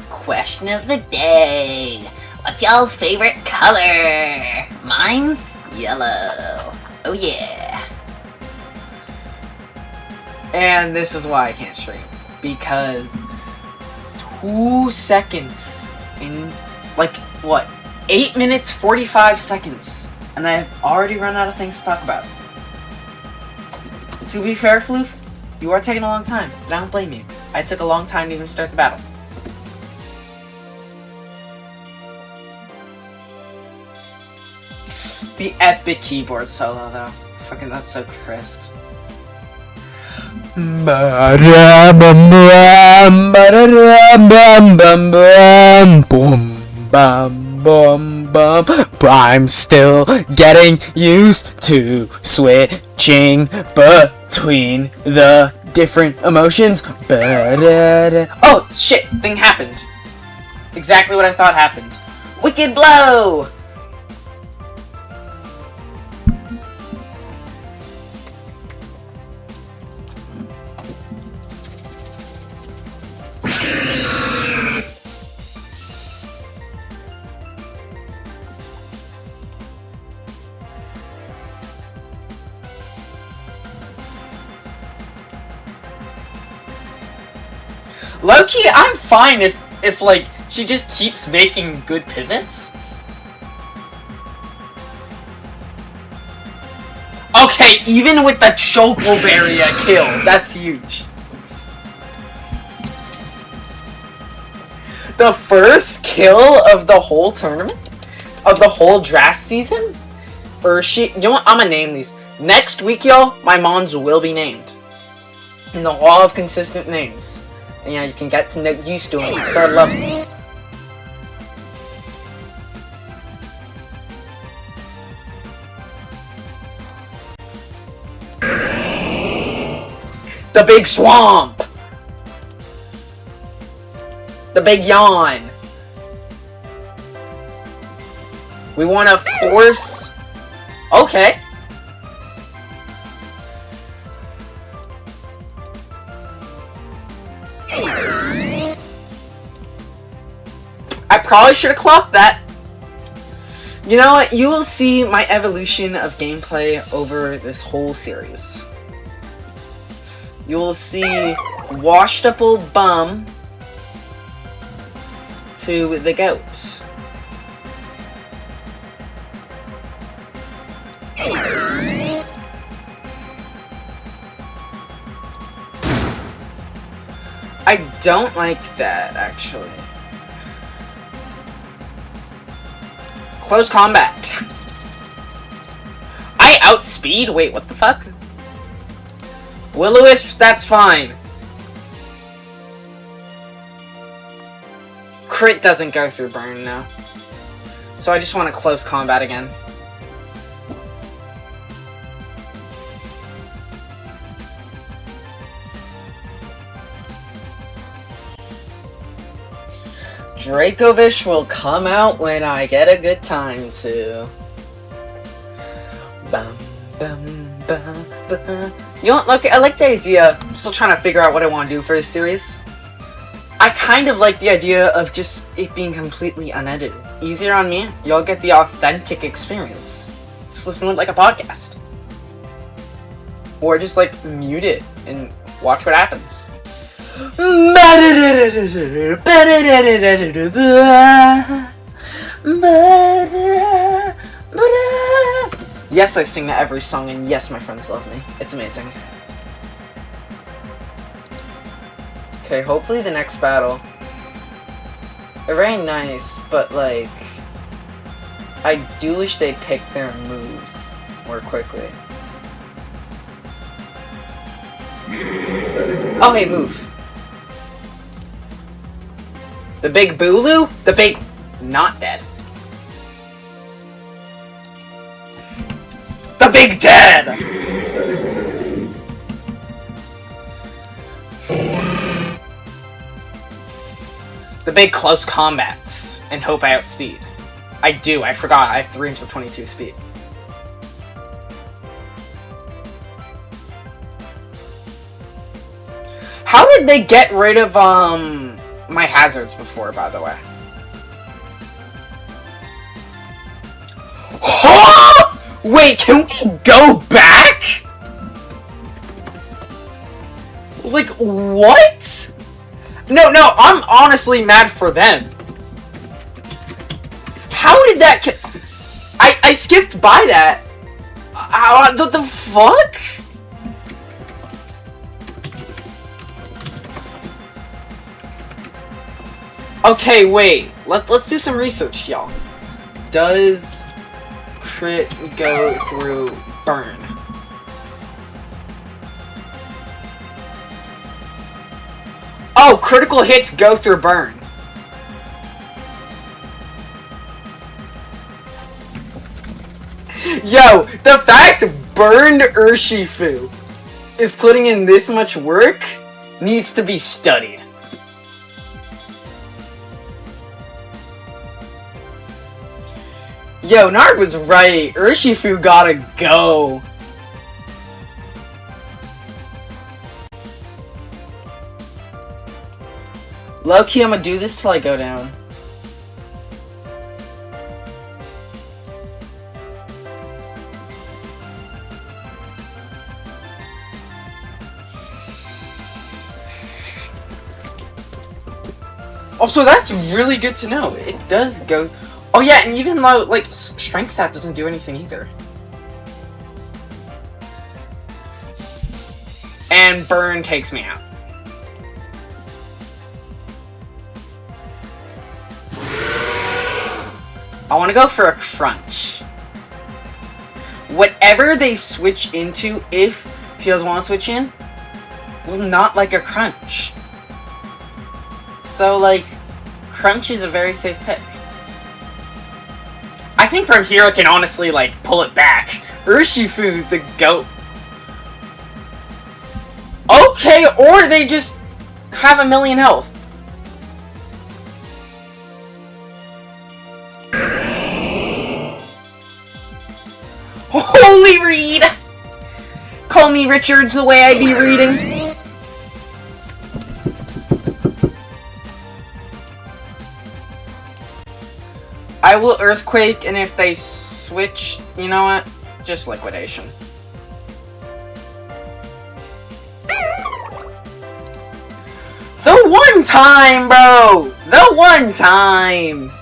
question of the day. What's y'all's favorite color? Mine's yellow. Oh yeah. And this is why I can't stream. Because 2 seconds in, like, what? 8 minutes, 45 seconds. And I've already run out of things to talk about. To be fair, Floof, you are taking a long time, but I don't blame you. I took a long time to even start the battle. The epic keyboard solo, though. Fucking, that's so crisp. I'm still getting used to switching between the different emotions. Oh, shit! Thing happened. Exactly what I thought happened. Wicked blow! Low-key, I'm fine if like, she just keeps making good pivots. Okay, even with the Chopoberry kill, that's huge. The first kill of the whole tournament? Of the whole draft season? You know what? I'm gonna name these. Next week, y'all, my mons will be named. In the law of consistent names. And, you know, you can get to know used to them. Start loving them. The big swamp! The big yawn! We want to force... Okay. I probably should have clocked that. You know what? You will see my evolution of gameplay over this whole series. You will see washed up old bum to the goat. I don't like that, actually. Close combat. I outspeed? Wait, what the fuck? Will-O-Wisp, that's fine. Crit doesn't go through burn now. So I just want to close combat again. Dracovish will come out when I get a good time to. Bum, bum, bum, bum. You know what, look, I like the idea. I'm still trying to figure out what I want to do for this series. I kind of like the idea of just it being completely unedited. Easier on me, you'll get the authentic experience. Just listen to it like a podcast. Or just like mute it and watch what happens. Yes, I sing to every song, and yes, my friends love me. It's amazing. Okay, hopefully the next battle. They're very nice, but like, I do wish they picked their moves more quickly. Oh, hey, move. The big Booloo? The big... not dead. The big dead! The big close combats. And hope I outspeed. I do, I forgot. I have 322 speed. How did they get rid of, my hazards before, by the way? Huh? Wait, can we go back? Like, what? No, I'm honestly mad for them. How did that I skipped by that. The fuck? Okay, wait. Let's do some research, y'all. Does crit go through burn? Oh, critical hits go through burn. Yo, the fact burned Urshifu is putting in this much work needs to be studied. Yo, Nard was right. Urshifu gotta go. Low-key, I'm gonna do this till I go down. Also, that's really good to know. It does go... Oh yeah, and even though, like, Strength Sap doesn't do anything either. And Burn takes me out. I want to go for a Crunch. Whatever they switch into, if she doesn't want to switch in, will not like a Crunch. So, like, Crunch is a very safe pick. I think from here I can honestly, like, pull it back. Urshifu, the GOAT. Okay, or they just have 1,000,000 health. Holy read! Call me Richards the way I be reading. I will Earthquake, and if they switch, you know what? Just Liquidation. The one time, bro! The one time!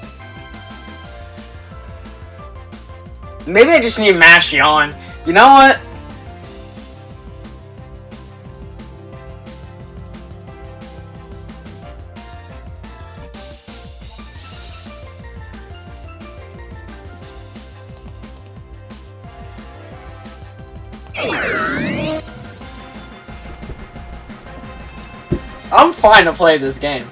Maybe I just need to mash Yawn. You know what? I'm fine to play this game.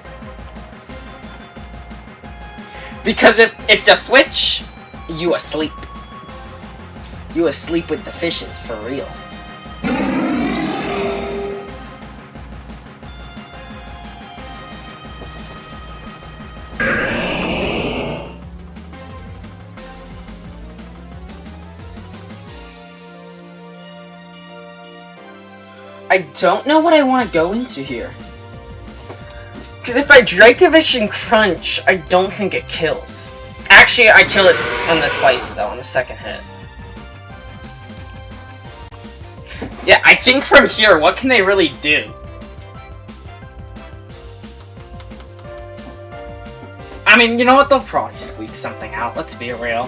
Because if you switch, you asleep. You asleep with the fishes, for real. I don't know what I want to go into here. Because if I Dracovish and Crunch, I don't think it kills. Actually, I kill it on the twice, though, on the second hit. Yeah, I think from here, what can they really do? I mean, you know what? They'll probably squeak something out, let's be real.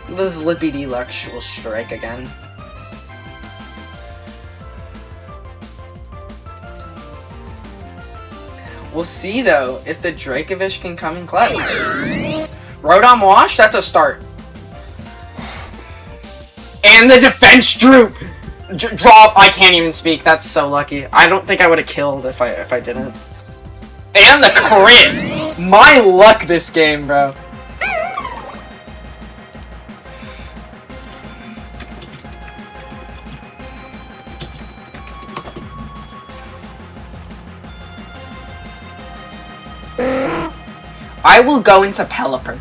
The Zlippy-E will strike again. We'll see, though, if the Dracovish can come in clutch. Rotom Wash? That's a start. And the Defense Droop! Drop! I can't even speak. That's so lucky. I don't think I would have killed if I didn't. And the crit! My luck this game, bro. I will go into Pelipper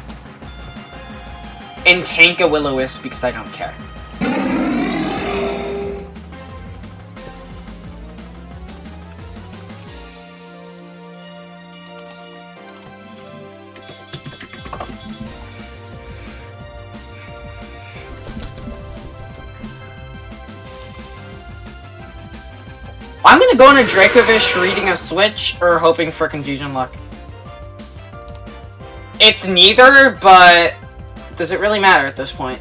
and tank a Will-O-Wisp because I don't care. I'm gonna go on a Dracovish reading a switch or hoping for confusion luck. It's neither, but does it really matter at this point?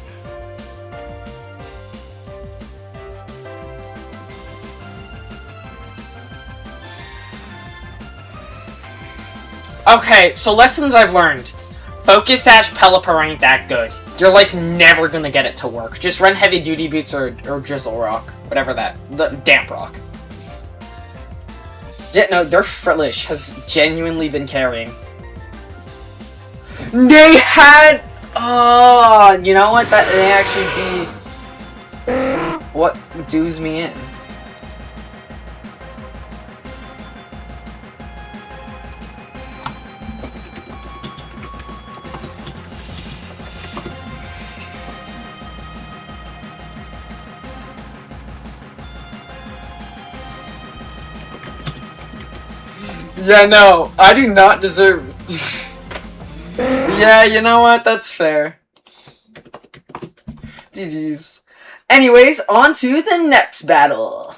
Okay, so lessons I've learned. Focus Sash Pelipper ain't that good. You're like never gonna get it to work. Just run Heavy Duty Boots or Drizzle Rock. Whatever the Damp Rock. Yeah, no, their Frillish has genuinely been carrying. They had... Oh, you know what? That may actually be what doos me in. Yeah, no, I do not deserve... Yeah, you know what? That's fair. GG's. Anyways, on to the next battle.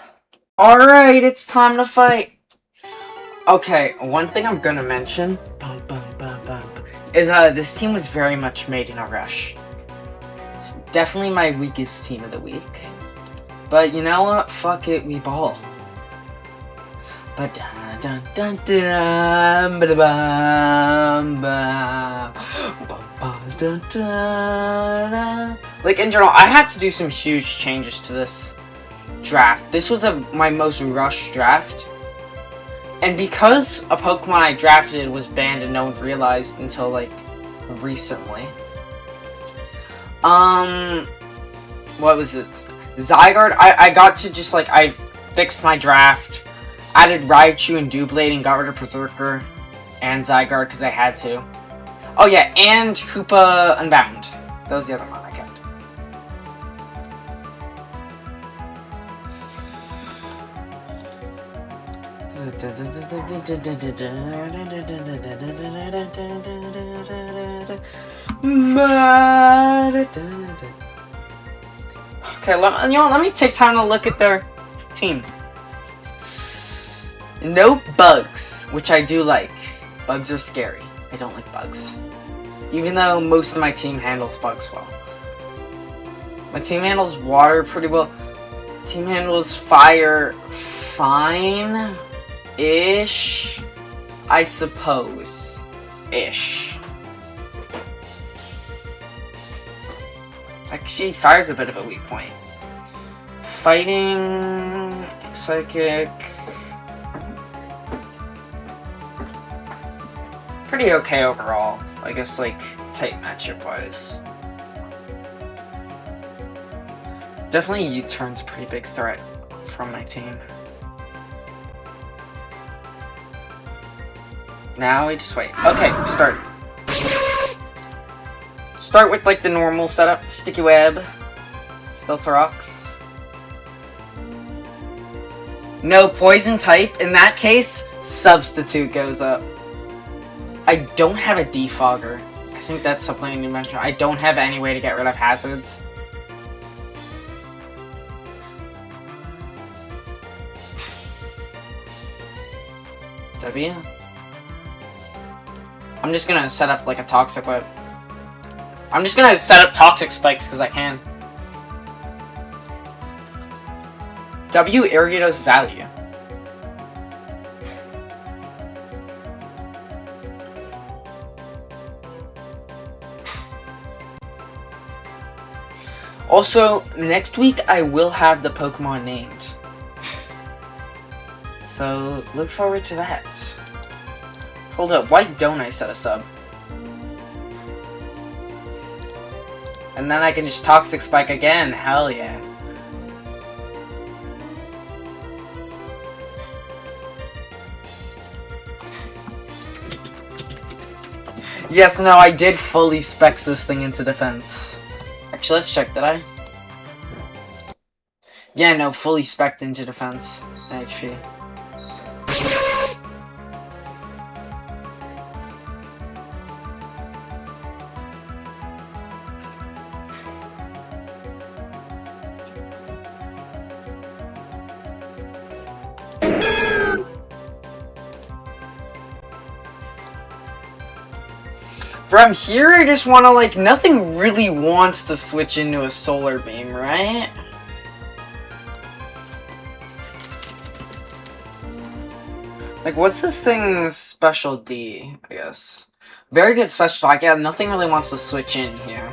Alright, it's time to fight. Okay, one thing I'm gonna mention is this team was very much made in a rush. It's definitely my weakest team of the week. But you know what? Fuck it, we ball. But dun dun dun ba dun. Like in general, I had to do some huge changes to this draft. This was my most rushed draft, and because a Pokemon I drafted was banned and no one realized until like recently. What was it? Zygarde. I got to just like I fixed my draft. Added Raichu and Doublade and got rid of Berserker and Zygarde because I had to. Oh yeah, and Hoopa Unbound. That was the other one I kept. Okay, let me take time to look at their team. No bugs, which I do like. Bugs are scary. I don't like bugs. Even though most of my team handles bugs well. My team handles water pretty well. Team handles fire fine-ish, I suppose. Ish. Actually, fire's a bit of a weak point. Fighting, psychic... Pretty okay overall. I guess, like, tight matchup-wise. Definitely U-turn's a pretty big threat from my team. Now we just wait. Okay, start. Start with, like, the normal setup. Sticky Web. Stealth Rocks. No poison type. In that case, Substitute goes up. I don't have a defogger. I think that's something I need to mention. I don't have any way to get rid of hazards. W? I'm just gonna set up like a Toxic Whip. I'm just gonna set up Toxic Spikes because I can. W, Ariados value. Also, next week I will have the Pokemon named. So, look forward to that. Hold up, why don't I set a sub? And then I can just Toxic Spike again, hell yeah. Yes, no, I did fully specs this thing into defense. Actually, let's check, did I? Yeah, no, fully spec'd into defense. HP. From here, I just want to, like, nothing really wants to switch into a solar beam, right? Like, what's this thing's special D, I guess? Very good special attack. Yeah, nothing really wants to switch in here.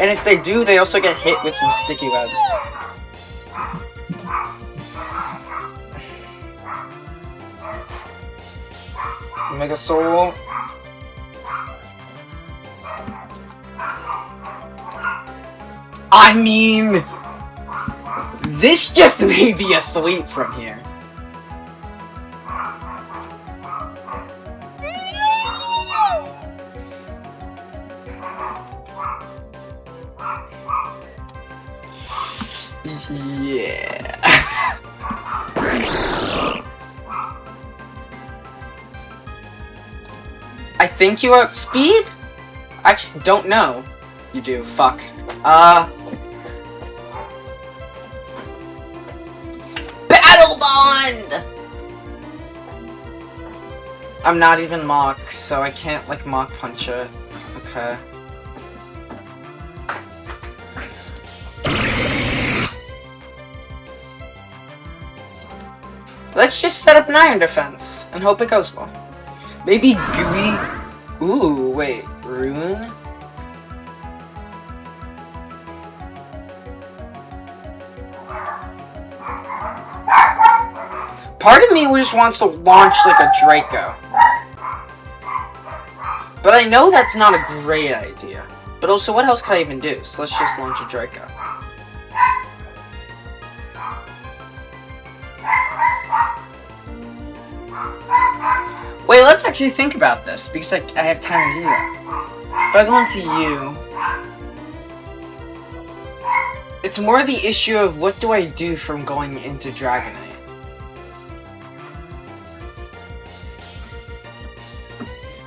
And if they do, they also get hit with some sticky webs. Mega Soul. I mean, this just may be a sweep from here. Yeah. I think you outspeed? I actually don't know. You do. Fuck. Battle Bond! I'm not even Mach, so I can't, like, Mach punch it. Okay. Let's just set up an iron defense and hope it goes well. Maybe Gooey. Ooh, wait. Rune? Part of me just wants to launch like a Draco. But I know that's not a great idea. But also, what else could I even do? So let's just launch a Draco. Wait, let's actually think about this, because I have time to do that. If I go into you... It's more the issue of what do I do from going into Dragonite.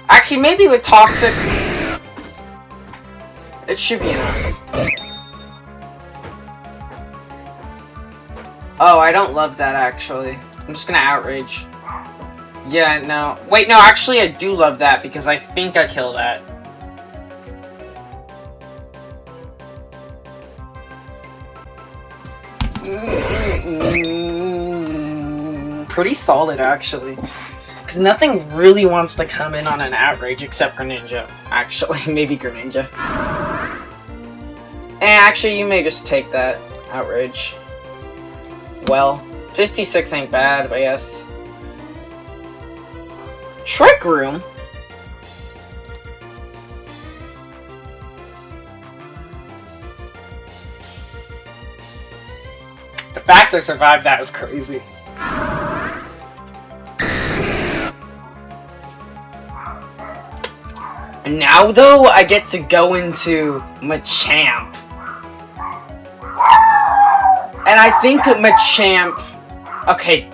Actually, maybe with Toxic... It should be enough. Oh, I don't love that, actually. I'm just gonna Outrage. Yeah, no. Wait, no, actually I do love that because I think I kill that. Pretty solid, actually. Because nothing really wants to come in on an Outrage except Greninja. Actually, maybe Greninja. And actually, you may just take that Outrage. Well, 56 ain't bad, but yes. Trick Room? The fact I survived that was crazy. And now, though, I get to go into Machamp. And I think Machamp... Okay.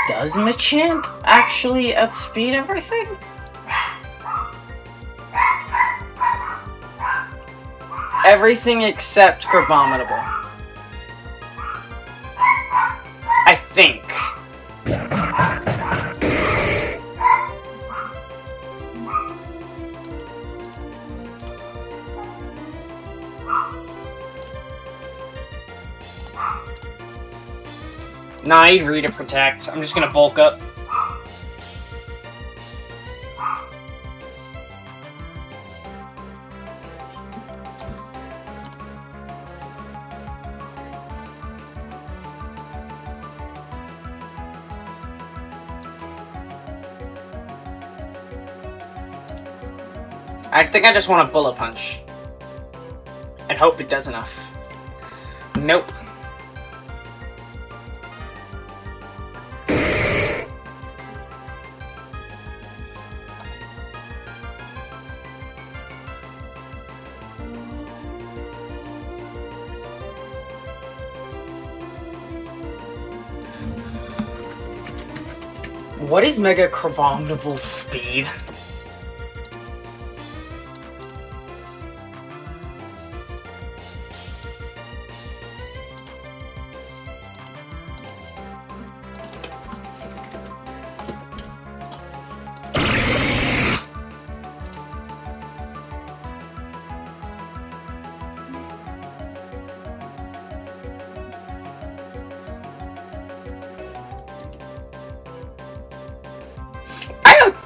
Does Machamp actually outspeed everything? Everything except Crabominable. I think. Nah, I'd read to protect. I'm just gonna bulk up. I think I just want a Bullet Punch. And hope it does enough. Nope. What is Mega Crabominable's speed?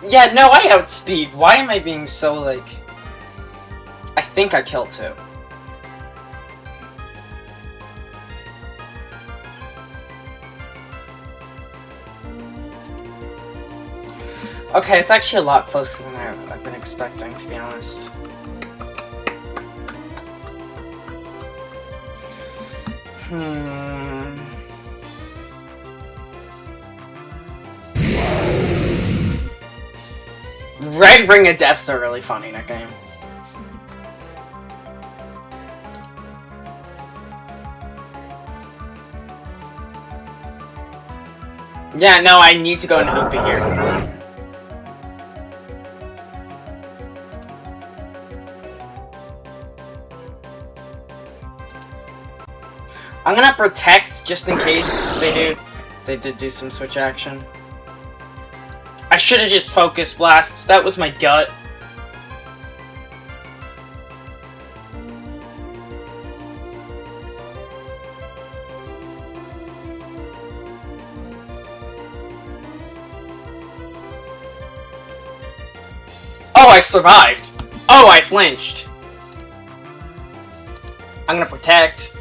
Yeah, no, I outspeed. Why am I being so, like... I think I killed 2. Okay, it's actually a lot closer than I've been expecting, to be honest. Red Ring of Death's a really funny nickname. Yeah, no, I need to go into Hoopa here. I'm gonna protect just in case they did do some switch action. I should have just focused blasts. That was my gut. Oh, I survived. Oh, I flinched. I'm gonna protect.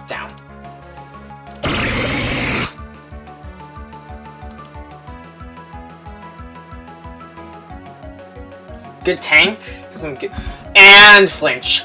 Down. Good tank, because I'm good. And flinch.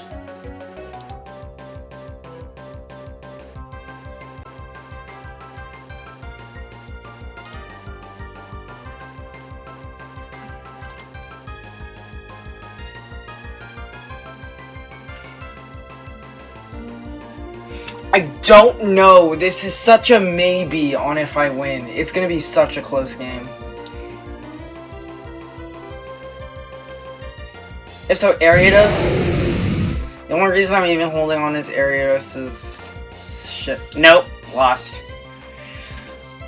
I don't know. This is such a maybe on if I win. It's gonna be such a close game. If so, Ariados. The only reason I'm even holding on is Ariados is shit. Nope, lost.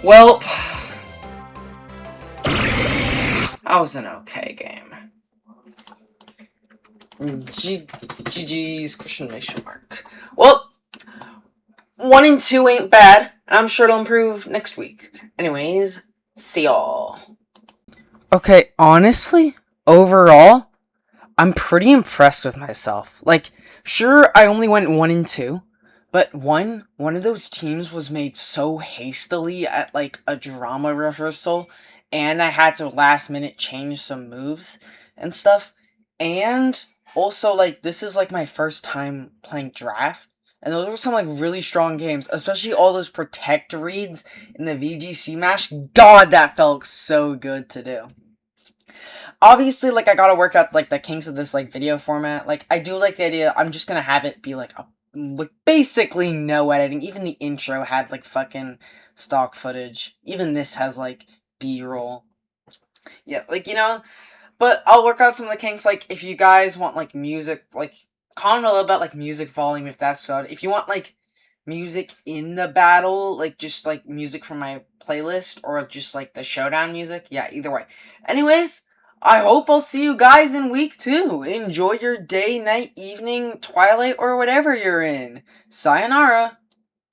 Well, that was an okay game. GG's question mark. Well. 1 and 2 ain't bad. I'm sure it'll improve next week. Anyways, see y'all. Okay, honestly, overall, I'm pretty impressed with myself. Like, sure, I only went 1 and 2, but one of those teams was made so hastily at, like, a drama rehearsal, and I had to last minute change some moves and stuff. And also, like, this is, like, my first time playing draft. And those were some, like, really strong games. Especially all those protect reads in the VGC match. God, that felt so good to do. Obviously, like, I gotta work out, like, the kinks of this, like, video format. Like, I do like the idea. I'm just gonna have it be, like, basically no editing. Even the intro had, like, fucking stock footage. Even this has, like, B-roll. Yeah, like, you know. But I'll work out some of the kinks. Like, if you guys want, like, music, like... comment below about, like, music volume if that's good. If you want, like, music in the battle, like, just, like, music from my playlist, or just, like, the showdown music, yeah, either way. Anyways, I hope I'll see you guys in week 2. Enjoy your day, night, evening, twilight, or whatever you're in. Sayonara.